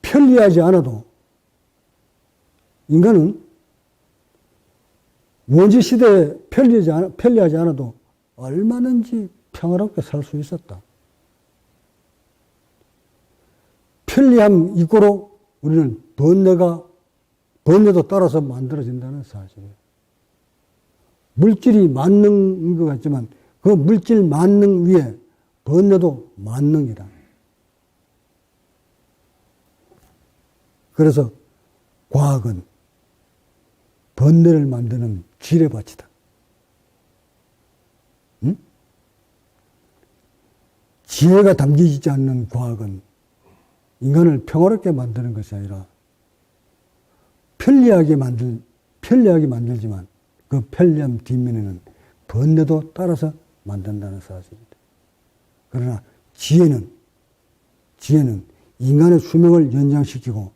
편리하지 않아도, 인간은 원시 시대에 편리하지 않아도 얼마든지 평화롭게 살 수 있었다. 편리함 이고로 우리는 번뇌도 따라서 만들어진다는 사실이에요. 물질이 만능인 것 같지만 그 물질 만능 위에 번뇌도 만능이다. 그래서 과학은 번뇌를 만드는 지뢰밭이다. 응? 지혜가 담기지 않는 과학은 인간을 평화롭게 만드는 것이 아니라 편리하게 만들지만 그 편리함 뒷면에는 번뇌도 따라서 만든다는 사실입니다. 그러나 지혜는 인간의 수명을 연장시키고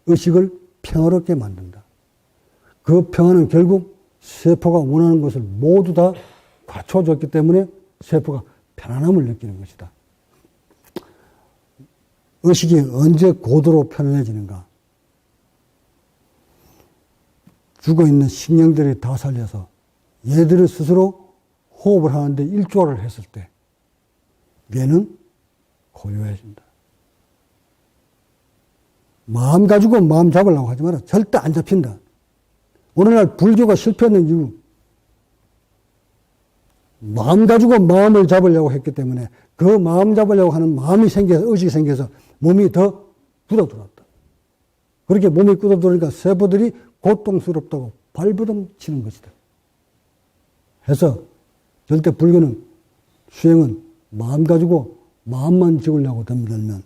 의식을 평화롭게 만든다. 그 평화는 결국 세포가 원하는 것을 모두 다 갖춰줬기 때문에 세포가 편안함을 느끼는 것이다. 의식이 언제 고도로 편안해지는가? 죽어있는 식량들이 다 살려서 얘들을 스스로 호흡을 하는데 일조를 했을 때 뇌는 고요해진다. 마음 가지고 마음 잡으려고 하지 마라. 절대 안 잡힌다. 오늘날 불교가 실패하는 이유, 마음 가지고 마음을 잡으려고 했기 때문에 그 마음 잡으려고 하는 마음이 의식이 생겨서 몸이 더 굳어들었다. 그렇게 몸이 굳어들으니까 세포들이 고통스럽다고 발버둥 치는 것이다. 해서 절대 불교는 수행은 마음 가지고 마음만 지으려고 덤들면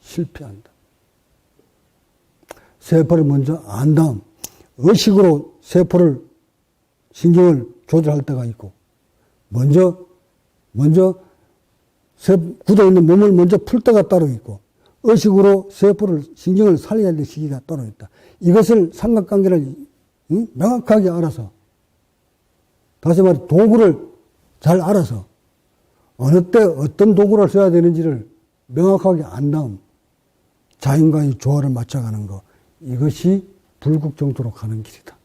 실패한다. 세포를 먼저 안 다음 의식으로 세포를 신경을 조절할 때가 있고 먼저 굳어있는 몸을 먼저 풀 때가 따로 있고 의식으로 세포를 신경을 살려야 될 시기가 따로 있다. 이것을 삼각관계를 명확하게 알아서 다시 말해 도구를 잘 알아서 어느 때 어떤 도구를 써야 되는지를 명확하게 안 다음 자연과의 조화를 맞춰가는 것, 이것이 불국정토로 가는 길이다.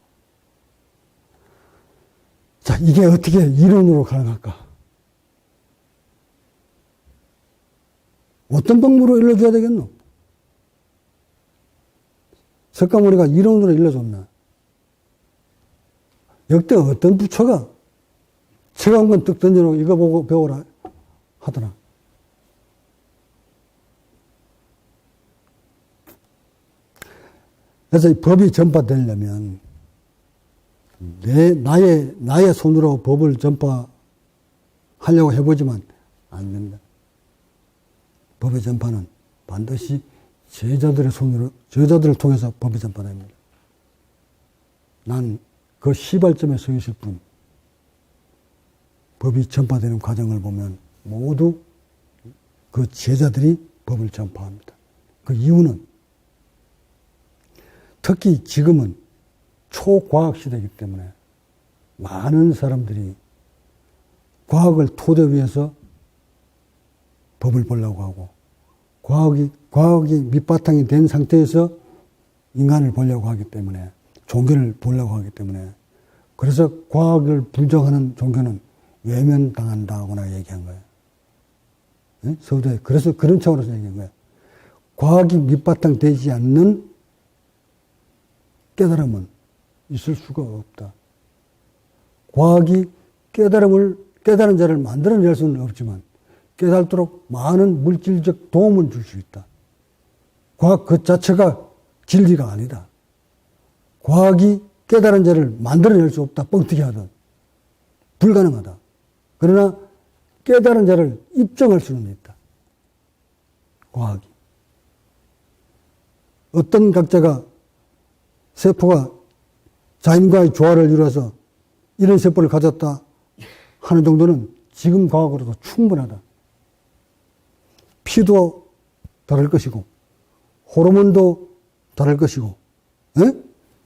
자, 이게 어떻게 이론으로 가능할까? 어떤 방법으로 일러줘야 되겠노? 석가모니가 이론으로 일러줬나? 역대 어떤 부처가 책 한 권 뜩 던져놓고 이거 보고 배워라 하더라. 그래서 이 법이 전파되려면 나의 손으로 법을 전파하려고 해보지만 안 된다. 법의 전파는 반드시 제자들을 통해서 법이 전파됩니다. 난 그 시발점에 서 있을 뿐, 법이 전파되는 과정을 보면 모두 그 제자들이 법을 전파합니다. 그 이유는 특히 지금은 초과학 시대이기 때문에 많은 사람들이 과학을 토대 위해서 법을 보려고 하고 과학이 밑바탕이 된 상태에서 인간을 보려고 하기 때문에 종교를 보려고 하기 때문에 그래서 과학을 부정하는 종교는 외면당한다거나 얘기한 거예요. 네? 서울대 그래서 그런 차원에서 얘기한 거예요. 과학이 밑바탕 되지 않는 깨달음은 있을 수가 없다. 과학이 깨달은 자를 만들어낼 수는 없지만 깨달도록 많은 물질적 도움을 줄 수 있다. 과학 그 자체가 진리가 아니다. 과학이 깨달은 자를 만들어낼 수 없다. 뻥튀기 하든. 불가능하다. 그러나 깨달은 자를 입증할 수는 있다. 과학이. 어떤 각자가 세포가 자연과의 조화를 이루어서 이런 세포를 가졌다 하는 정도는 지금 과학으로도 충분하다. 피도 다를 것이고 호르몬도 다를 것이고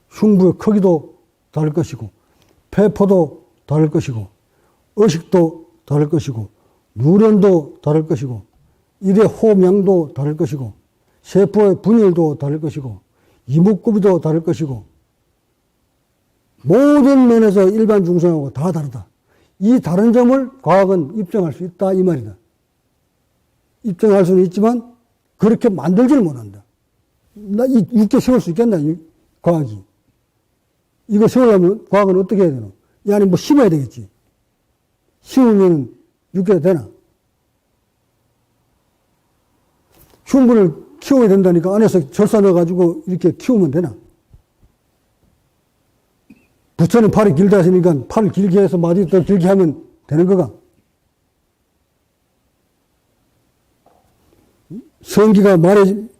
흉부의 크기도 다를 것이고 폐포도 다를 것이고 의식도 다를 것이고 누런도 다를 것이고 일의 호명도 다를 것이고 세포의 분열도 다를 것이고 이목구비도 다를 것이고 모든 면에서 일반 중생하고 다 다르다. 이 다른 점을 과학은 입증할 수 있다 이 말이다. 입증할 수는 있지만 그렇게 만들지를 못한다. 나 이 육계 세울 수 있겠나 이 과학이. 이거 세우려면 과학은 어떻게 해야 되나? 이 안에 뭐 심어야 되겠지. 심으면 육계가 되나? 흉부를 키워야 된다니까 안에서 절사 넣어가지고 이렇게 키우면 되나? 부처는 팔이 길다 하시니까 팔을 길게 해서 마디 더 길게 하면 되는 거가?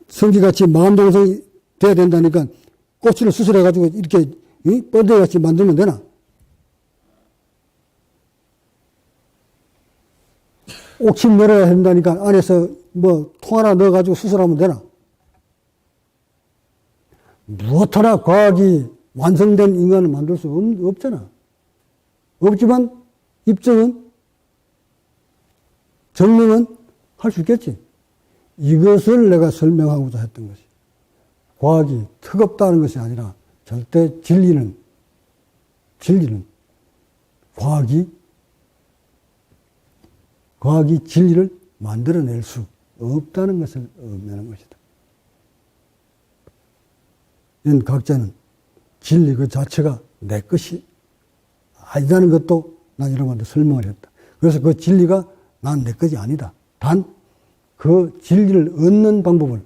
성기같이 마음동성이 돼야 된다니까 꼬치를 수술해가지고 이렇게 뻔데같이 만들면 되나? 옥침 내려야 된다니까 안에서 뭐 통 하나 넣어가지고 수술하면 되나? 무엇 하나 과학이 완성된 인간을 만들 수 없잖아. 없지만 입증은, 증명은 할 수 있겠지. 이것을 내가 설명하고자 했던 것이. 과학이 턱없다는 것이 아니라 절대 진리는 과학이 진리를 만들어낼 수 없다는 것을 의미하는 것이다. 이런 각자는 진리 그 자체가 내 것이 아니라는 것도 난 여러분한테 설명을 했다. 그래서 그 진리가 난 내 것이 아니다. 단 그 진리를 얻는 방법을,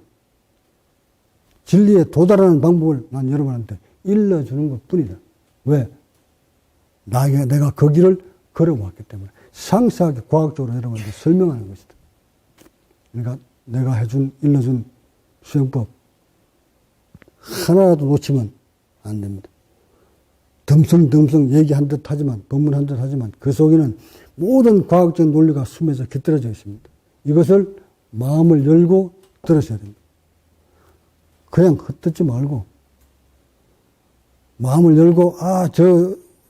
진리에 도달하는 방법을 난 여러분한테 일러주는 것 뿐이다. 왜? 내가 그 길을 걸어왔기 때문에. 상세하게 과학적으로 여러분들 설명하는 것이다. 그러니까 내가 일러준 수행법 하나라도 놓치면 안 됩니다. 덤성덤성 얘기한 듯 하지만, 법문한 듯 하지만 그 속에는 모든 과학적 논리가 숨에서 깃들어져 있습니다. 이것을 마음을 열고 들으셔야 됩니다. 그냥 헛듣지 말고 마음을 열고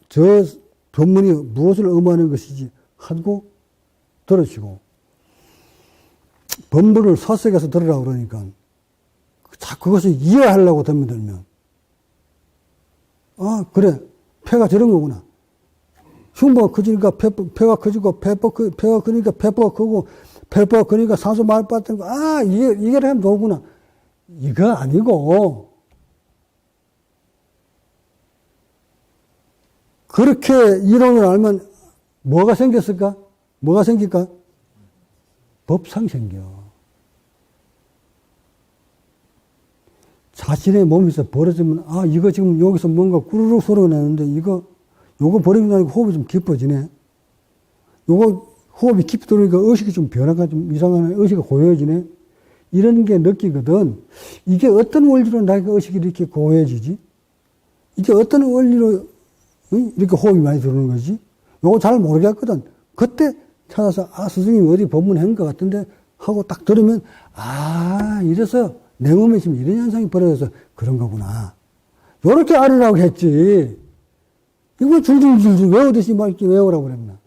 저 법문이 무엇을 의미하는 것이지 하고 들으시고, 법문을 사석에서 들으라고 그러니까 그것을 이해하려고 덤비들면 그래, 폐가 저런 거구나. 흉부가 커지니까 폐가 커지고, 폐가 크니까 폐포가 크고, 폐포가 크니까 산소 많이 빠졌던 거, 이게 하면 좋구나. 이거 아니고, 그렇게 이론을 알면 뭐가 생겼을까? 뭐가 생길까? 법상 생겨. 자신의 몸에서 벌어지면, 이거 지금 여기서 뭔가 꾸르륵 소리가 나는데, 요거 버리고 나니까 호흡이 좀 깊어지네. 요거 호흡이 깊이 들어오니까 의식이 좀 변화가 좀 이상하네. 의식이 고요해지네. 이런 게 느끼거든. 이게 어떤 원리로 나에게 의식이 이렇게 고요해지지? 이게 어떤 원리로 이렇게 호흡이 많이 들어오는 거지? 요거 잘 모르겠거든. 그때 찾아서, 스승님이 어디 법문한 것 같은데 하고 딱 들으면, 이래서 내 몸에 지금 이런 현상이 벌어져서 그런 거구나. 요렇게 알으라고 했지. 이거 줄줄줄줄 외우듯이 막 이렇게 외우라고 그랬나.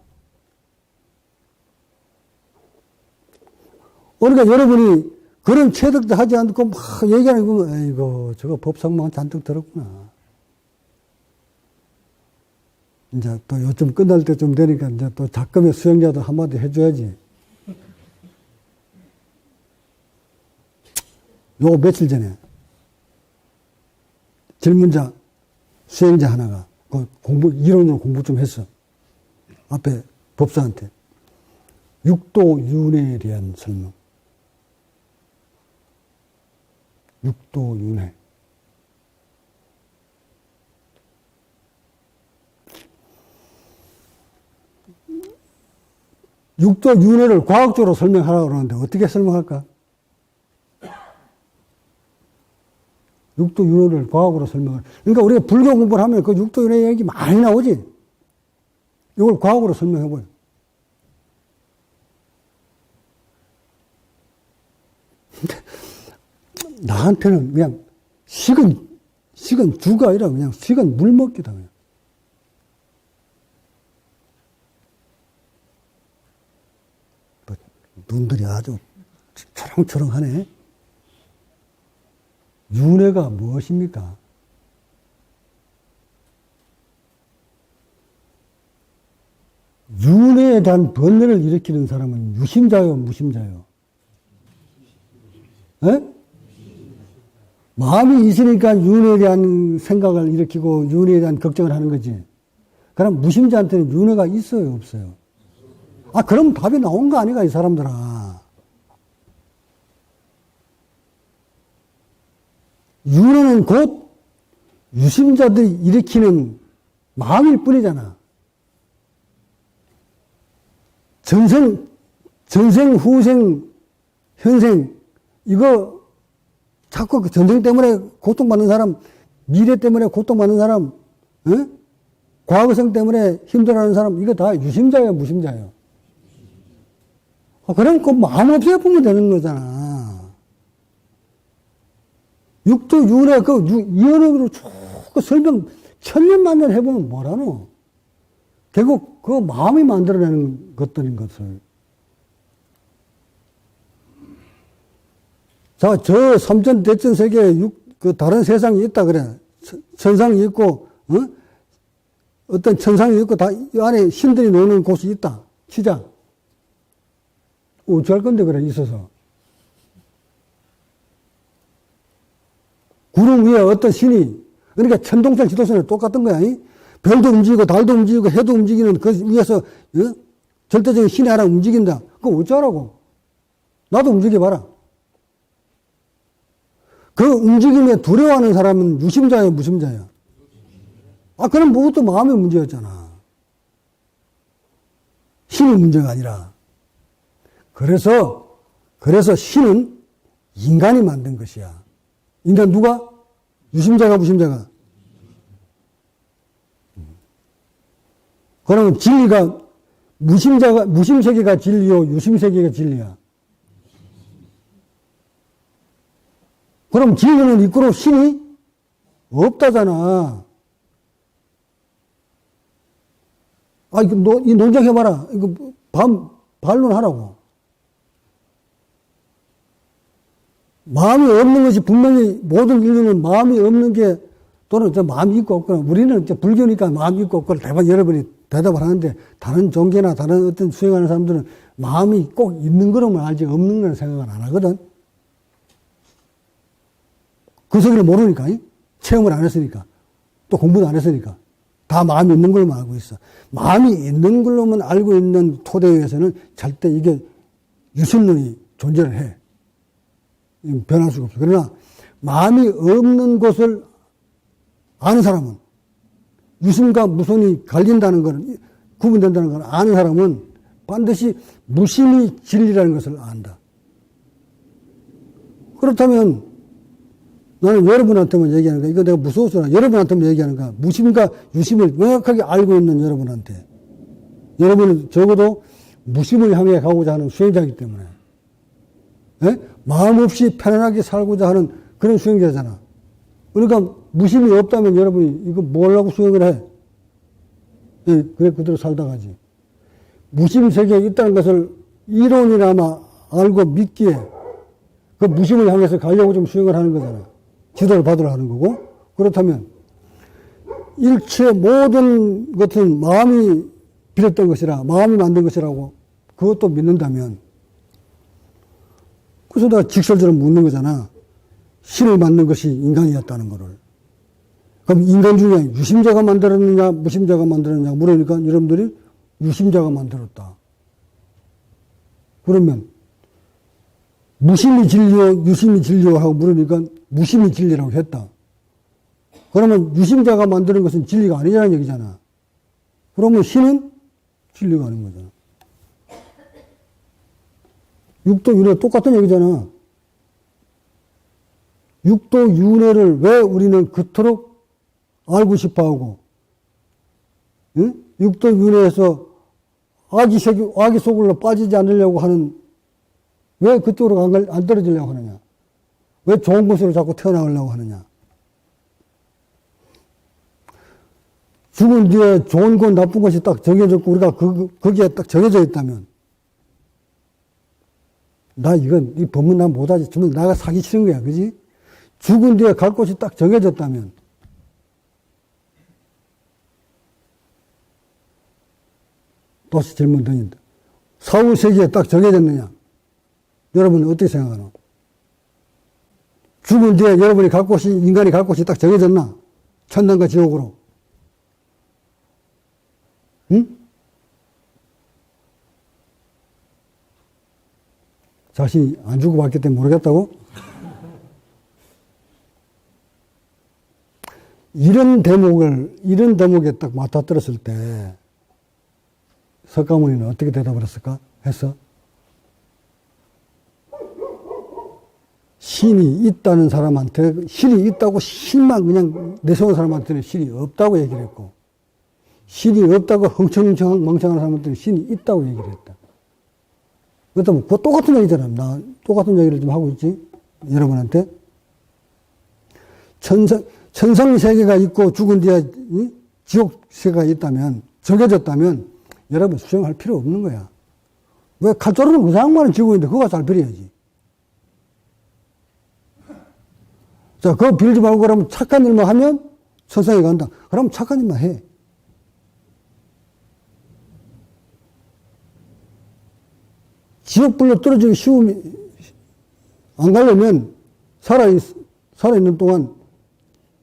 그러니까 여러분이 그런 체득도 하지 않고 막 얘기하는 거 보면, 에이고, 저거 법상만 잔뜩 들었구나. 이제 또 요즘 끝날 때쯤 되니까 이제 또 작금의 수행자도 한마디 해줘야지. 요거 며칠 전에 질문자, 수행자 하나가 이론으로 공부 좀 했어. 앞에 법사한테. 육도윤회에 대한 설명. 육도윤회. 육도윤회를 과학적으로 설명하라고 그러는데 어떻게 설명할까? 육도윤회를 과학으로 설명을. 그러니까 우리가 불교 공부를 하면 그 육도윤회 얘기 많이 나오지. 이걸 과학으로 설명해봐요. 나한테는 그냥 식은 주가 아니라 그냥 식은 물 먹기다. 그냥. 눈들이 아주 초롱초롱하네. 윤회가 무엇입니까? 윤회에 대한 번뇌를 일으키는 사람은 유심자요, 무심자요? 에? 마음이 있으니까 윤회에 대한 생각을 일으키고 윤회에 대한 걱정을 하는 거지. 그럼 무심자한테는 윤회가 있어요, 없어요? 그럼 답이 나온 거 아니가, 이 사람들아. 윤회는 곧 유심자들이 일으키는 마음일 뿐이잖아. 전생, 후생, 현생, 이거 자꾸 그 전생 때문에 고통받는 사람, 미래 때문에 고통받는 사람, 과거성 때문에 힘들어하는 사람, 이거 다 유심자예요, 무심자예요? 그럼 그 마음 없이 보면 되는 거잖아. 육도윤회 이론으로 쭉 설명 천년만년 해보면 뭐라노? 결국 그 마음이 만들어내는 것들인 것을. 자, 저 삼천 대천 세계에 다른 세상이 있다 그래. 천상이 있고, 어떤 천상이 있고, 다 이 안에 신들이 노는 곳이 있다. 치자. 어찌할 건데, 그래, 있어서. 구름 위에 어떤 신이, 그러니까 천동설 지도선은 똑같은 거야. 별도 움직이고, 달도 움직이고, 해도 움직이는 그 위에서, 절대적인 신이 하나 움직인다. 그거 어쩌라고? 나도 움직여봐라. 그 움직임에 두려워하는 사람은 유심자예요, 무심자예요? 그럼 그것도 마음의 문제였잖아. 신이 문제가 아니라. 그래서 신은 인간이 만든 것이야. 인간 누가? 유심자가 무심자가? 그러면 진리가 무심세계가 진리요, 유심세계가 진리야. 그럼 진리는 있고 신이 없다잖아. 아, 이 논쟁 해봐라. 이거 반론하라고. 마음이 없는 것이 분명히 모든 인류는 마음이 없는 게 또는 마음이 있고 없거나 우리는 이제 불교니까 마음이 있고 없거나 대부분 여러분이 대답을 하는데 다른 종교나 다른 어떤 수행하는 사람들은 마음이 꼭 있는 거로만 알지 없는 거는 생각을 안 하거든. 그 속을 모르니까, 체험을 안 했으니까, 또 공부도 안 했으니까, 다 마음이 있는 걸로만 알고 있어. 마음이 있는 걸로만 알고 있는 토대에서는 절대 이게 유심론이 존재를 해. 변할 수가 없어. 그러나 마음이 없는 것을 아는 사람은, 유심과 무심이 갈린다는 걸, 구분된다는 걸 아는 사람은 반드시 무심이 진리라는 것을 안다. 그렇다면 나는 여러분한테만 얘기하는 거야. 이거 내가 무서워서 여러분한테만 얘기하는 거야. 무심과 유심을 명확하게 알고 있는 여러분한테. 여러분은 적어도 무심을 향해 가고자 하는 수행자이기 때문에. 예? 마음 없이 편안하게 살고자 하는 그런 수행자잖아. 그러니까 무심이 없다면 여러분이 이거 뭘 하고 수행을 해? 예, 그래, 그대로 살다 가지. 무심 세계에 있다는 것을 이론이나마 알고 믿기에 그 무심을 향해서 가려고 좀 수행을 하는 거잖아. 지도를 받으러 하는 거고. 그렇다면 일체 모든 것은 마음이 비롯된 것이라, 마음이 만든 것이라고 그것도 믿는다면, 그래서 내가 직설적으로 묻는 거잖아. 신을 만든 것이 인간이었다는 거를. 그럼 인간 중에 유심자가 만들었느냐 무심자가 만들었느냐 물으니까 여러분들이 유심자가 만들었다. 그러면 무심이 진리요 유심이 진리요 하고 물으니까 무심이 진리라고 했다. 그러면 유심자가 만드는 것은 진리가 아니라는 얘기잖아. 그러면 신은 진리가 아닌 거잖아. 육도윤회 똑같은 얘기잖아. 육도윤회를 왜 우리는 그토록 알고 싶어하고, 응? 육도윤회에서 아기 속으로 빠지지 않으려고 하는, 왜 그쪽으로 안 떨어지려고 하느냐? 왜 좋은 곳으로 자꾸 태어나가려고 하느냐? 죽은 뒤에 좋은 것, 나쁜 것이 딱 정해졌고, 우리가 거기에 딱 정해져 있다면, 이 법문 난 못하지. 정말 나가 사기 싫은 거야. 그지? 죽은 뒤에 갈 곳이 딱 정해졌다면, 또 질문 던진다. 사후세계에 딱 정해졌느냐? 여러분은 어떻게 생각하노? 죽은 뒤에 여러분이 갈 곳이, 인간이 갈 곳이 딱 정해졌나? 천당과 지옥으로. 응? 자신이 안 주고 봤기 때문에 모르겠다고? 이런 대목에 딱 맞닥뜨렸을 때, 석가모니는 어떻게 대답을 했어? 신이 있다는 사람한테, 신이 있다고 신만 그냥 내세운 사람한테는 신이 없다고 얘기를 했고, 신이 없다고 흥청흥청 멍청한 사람한테는 신이 있다고 얘기를 했다. 그렇다면 그거 똑같은 얘기잖아. 나 똑같은 얘기를 좀 하고 있지. 여러분한테. 천상 세계가 있고 죽은 뒤에 지옥 세계가 있다면, 정해졌다면 여러분 수행할 필요 없는 거야. 왜 칼자루는 그 상황만은 지고 있는데 그거 잘 빌어야지. 자, 그거 빌지 말고 그러면 착한 일만 하면 천상에 간다. 그럼 착한 일만 해. 지옥불로 떨어지기 안 가려면 살아있는 동안,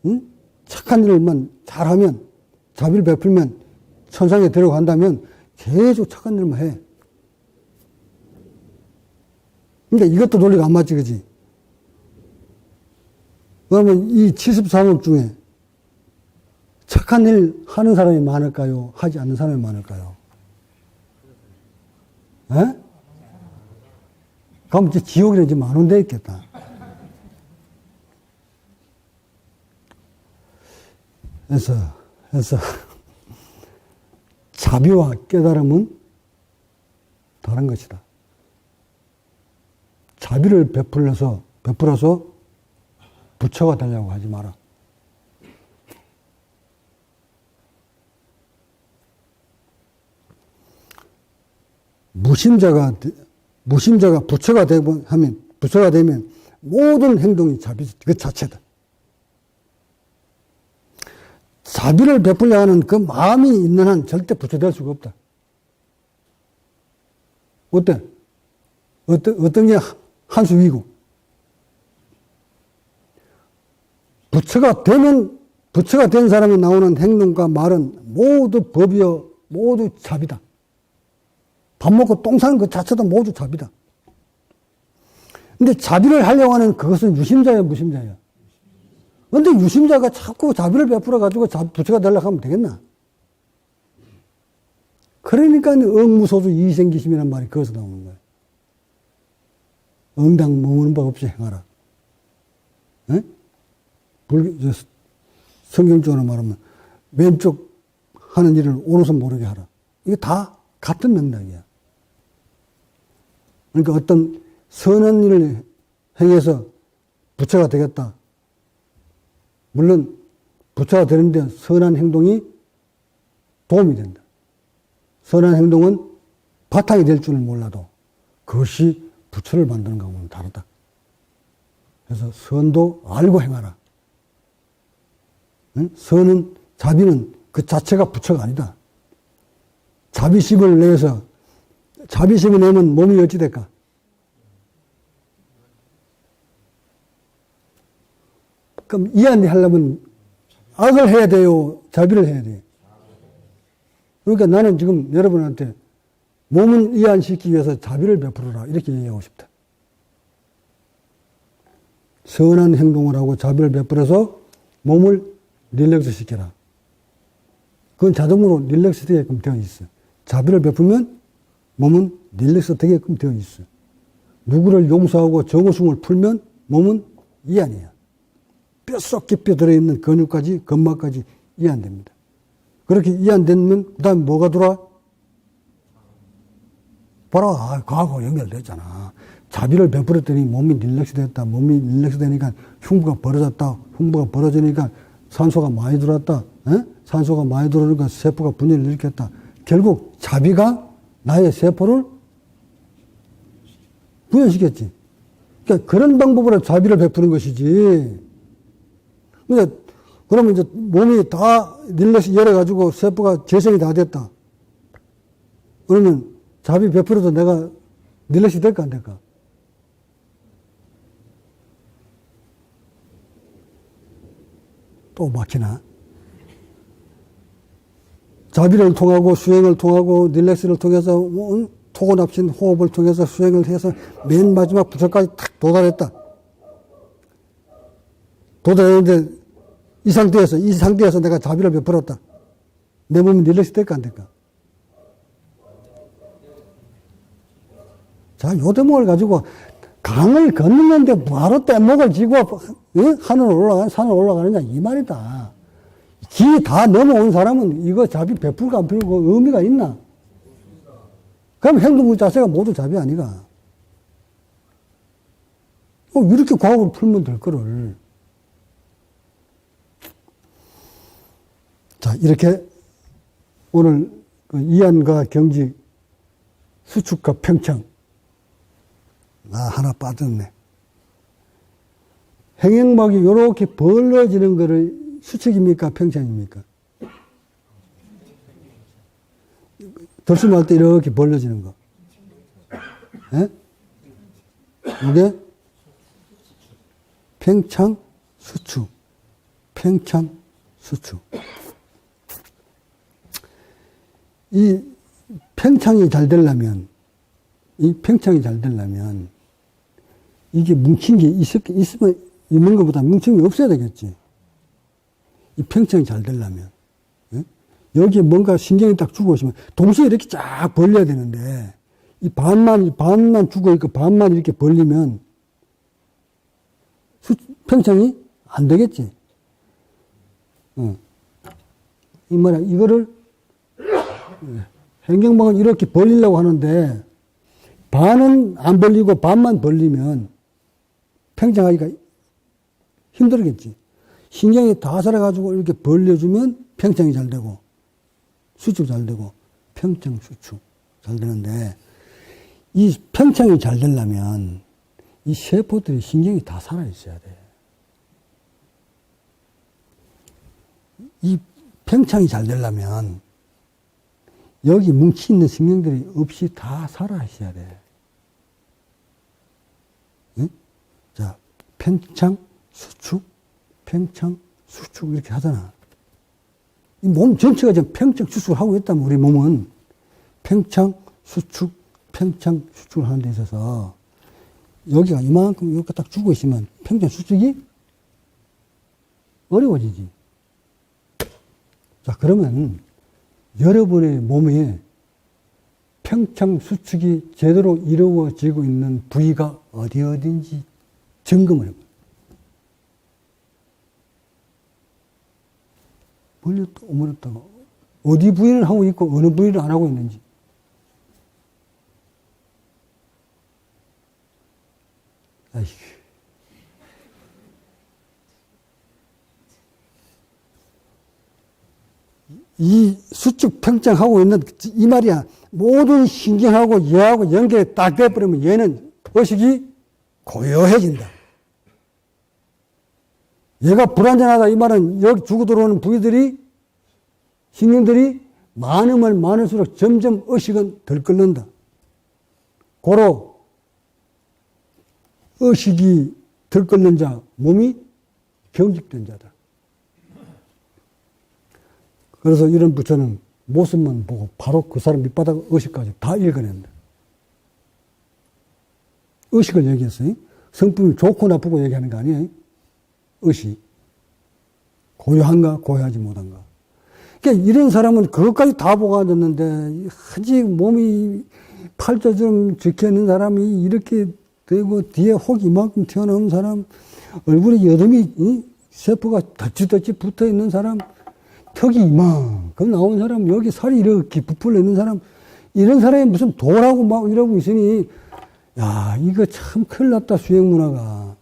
응? 착한 일만 잘하면, 자비를 베풀면, 천상에 데려간다면 계속 착한 일만 해. 그러니까 이것도 논리가 안 맞지, 그지? 그러면 이 73억 중에 착한 일 하는 사람이 많을까요? 하지 않는 사람이 많을까요? 에? 그럼 이제 지옥에 이제 만원돼 있겠다. 그래서 자비와 깨달음은 다른 것이다. 자비를 베풀어서 부처가 되려고 하지 마라. 무심자가 부처가 되면 모든 행동이 자비 그 자체다. 자비를 베풀려 하는 그 마음이 있는 한 절대 부처 될 수가 없다. 어떤 게 한 수 위고. 부처가 된 사람이 나오는 행동과 말은 모두 법이요, 모두 자비다. 밥 먹고 똥 싸는 것 자체도 모두 자비다. 근데 자비를 하려고 하는 그것은 유심자예요, 무심자예요? 근데 유심자가 자꾸 자비를 베풀어가지고 부처가 되려고 하면 되겠나? 그러니까 응무소수 이생기심이라는 말이 거기서 나오는 거예요. 응당 머무는 바 없이 행하라. 에? 성경적으로 말하면 왼쪽 하는 일을 오른손 모르게 하라. 이게 다 같은 맥락이야. 그러니까 어떤 선한 일을 행해서 부처가 되겠다. 물론 부처가 되는데 선한 행동이 도움이 된다. 선한 행동은 바탕이 될 줄은 몰라도 그것이 부처를 만드는 것과는 다르다. 그래서 선도 알고 행하라. 응? 자비는 그 자체가 부처가 아니다. 자비심을 내면 몸이 어찌 될까? 그럼 이해를 하려면 악을 해야 돼요? 자비를 해야 돼요? 그러니까 나는 지금 여러분한테 몸은 이해시키기 위해서 자비를 베풀어라. 이렇게 얘기하고 싶다. 선한 행동을 하고 자비를 베풀어서 몸을 릴렉스 시켜라. 그건 자동으로 릴렉스 되게끔 되어 있어. 자비를 베풀면 몸은 릴렉스 되게끔 되어 있어. 누구를 용서하고 정오승을 풀면 몸은 이안이야. 뼛속 깊이 들어있는 근육까지, 근막까지 이안됩니다. 그렇게 이안되면 그 다음에 뭐가 들어와? 봐라, 과하고 연결됐잖아. 자비를 베풀었더니 몸이 릴렉스 됐다. 몸이 릴렉스 되니까 흉부가 벌어졌다. 흉부가 벌어지니까 산소가 많이 들어왔다. 에? 산소가 많이 들어오니까 세포가 분열을 일으켰다. 결국 자비가 나의 세포를 분열시켰지. 그러니까 그런 방법으로 자비를 베푸는 것이지. 그러면 이제 몸이 다 릴렉스 열어가지고 세포가 재생이 다 됐다. 그러면 자비 베풀어도 내가 릴렉스 될까 안 될까? 또 막히나? 자비를 통하고 수행을 통하고 릴렉스를 통해서 토고납신 호흡을 통해서 수행을 해서 맨 마지막 부처까지 탁 도달했다. 도달했는데 이 상태에서 내가 자비를 베풀었다. 내 몸이 릴렉스 될까 안 될까? 자, 요 대목을 가지고 강을 걷는데 뭐하러 뗏목을 지고 산을 올라가느냐 이 말이다. 길 다 넘어온 사람은 이거 자비 베풀고 안 베풀고 의미가 있나? 그럼 행동 자체가 모두 자비 아니가? 이렇게 과학으로 풀면 될 거를. 자, 이렇게 오늘 이안과 경직, 수축과 평청. 하나 빠졌네. 행행막이 이렇게 벌어지는 거를 수축입니까? 평창입니까? 들숨할 때 이렇게 벌어지는 거. 예? 이게 평창, 수축. 평창, 수축. 이 평창이 잘 되려면, 이게 뭉친 게 있으면 있는 것보다 뭉친 게 없어야 되겠지. 이 평창이 잘 되려면. 예? 여기에 뭔가 신경이 딱 주고 있으면 동시에 이렇게 쫙 벌려야 되는데 이 반만 죽어 있고 반만 이렇게 벌리면 평창이 안 되겠지. 이 말이야. 이거를 행경방을 이렇게 벌리려고 하는데 반은 안 벌리고 반만 벌리면 평창하기가 힘들겠지. 신경이 다 살아가지고 이렇게 벌려주면 평창이 잘 되고 수축 잘 되고 평창 수축 잘 되는데 이 평창이 잘 되려면 이 세포들이 신경이 다 살아있어야 돼. 이 평창이 잘 되려면 여기 뭉치있는 신경들이 없이 다 살아있어야 돼. 응? 자, 평창, 수축, 이렇게 하잖아. 이 몸 전체가 지금 평창, 수축을 하고 있다면 우리 몸은 평창, 수축을 하는 데 있어서 여기가 이만큼 이렇게 딱 죽어 있으면 평창, 수축이 어려워지지. 자, 그러면 여러분의 몸에 평창 수축이 제대로 이루어지고 있는 부위가 어딘지 점검을 해봐요. 벌렸다, 오므렸다가 어디 부위를 하고 있고 어느 부위를 안 하고 있는지. 아이고. 이 수축 평창하고 있는 이 말이야. 모든 신경하고 얘하고 연결이 딱 돼버리면 얘는 의식이 고요해진다. 얘가 불안전하다 이 말은 여기 죽어 들어오는 부위들이 신경들이 많으면 많을수록 점점 의식은 덜 끓는다. 고로 의식이 덜 끓는 자, 몸이 경직된 자다. 그래서 이런 부처는 모습만 보고 바로 그 사람 밑바닥 의식까지 다 읽어낸다. 의식을 얘기했어요. 성품이 좋고 나쁘고 얘기하는 거 아니에요. 의식. 고요한가, 고요하지 못한가. 그러니까 이런 사람은 그것까지 다 보고 앉았는데, 아직 몸이 팔자처럼 적혀있는 사람이 이렇게 되고, 뒤에 혹 이만큼 튀어나온 사람, 얼굴에 여름이, 세포가 덧지덧지 붙어 있는 사람, 턱이 이만큼 나온 사람, 여기 살이 이렇게 부풀려 있는 사람, 이런 사람이 무슨 도라고 막 이러고 있으니, 야, 이거 참 큰일 났다, 수행 문화가.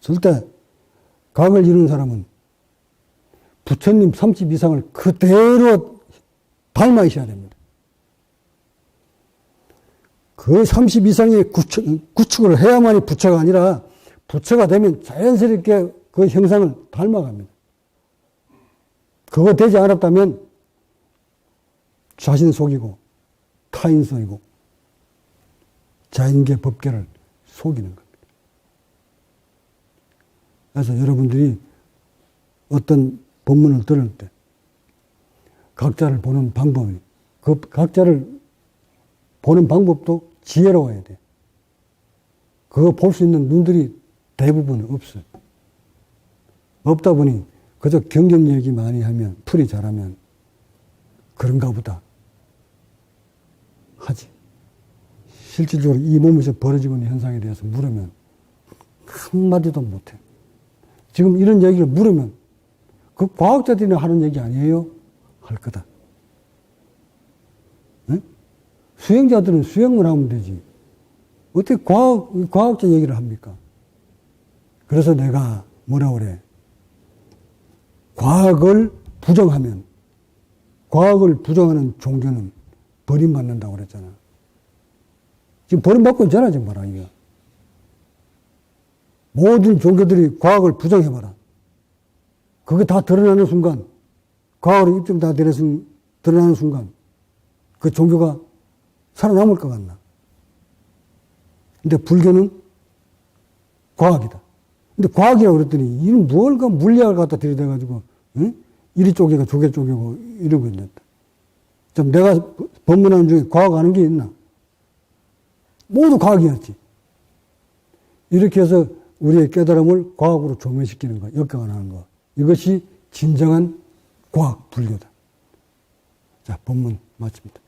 절대 각을 이루는 사람은 부처님 30 이상을 그대로 닮아 있어야 됩니다. 그 30 이상의 구축을 해야만이 부처가 아니라 부처가 되면 자연스럽게 그 형상을 닮아갑니다. 그거 되지 않았다면 자신 속이고 타인 속이고 자연계 법계를 속이는 겁니다. 그래서 여러분들이 어떤 법문을 들을 때 각자를 보는 방법이 그 각자를 보는 방법도 지혜로워야 돼. 그거 볼 수 있는 눈들이 대부분 없어요. 없다 보니 그저 경전 얘기 많이 하면 풀이 잘하면 그런가 보다 하지. 실질적으로 이 몸에서 벌어지고 있는 현상에 대해서 물으면 한마디도 못해. 지금 이런 얘기를 물으면 그 과학자들이 하는 얘기 아니에요? 할 거다. 네? 수행자들은 수행만 하면 되지. 어떻게 과학자 얘기를 합니까? 그래서 내가 뭐라 그래? 과학을 부정하면, 과학을 부정하는 종교는 버림받는다고 그랬잖아. 지금 버림받고 있잖아, 지금 봐라, 이거. 모든 종교들이 과학을 부정해봐라. 그게 다 드러나는 순간, 과학으로 입증 다 드러나는 순간, 그 종교가 살아남을 것 같나? 근데 불교는 과학이다. 근데 과학이라고 그랬더니, 이는 뭘까 물리학을 갖다 들이대가지고, 응? 이리 쪼개고 저기 쪼개고 이러고 있는다. 좀 내가 법문하는 중에 과학 아는 게 있나? 모두 과학이었지. 이렇게 해서 우리의 깨달음을 과학으로 조명시키는 거, 역경하는 거. 이것이 진정한 과학, 불교다. 자, 법문 맞습니다.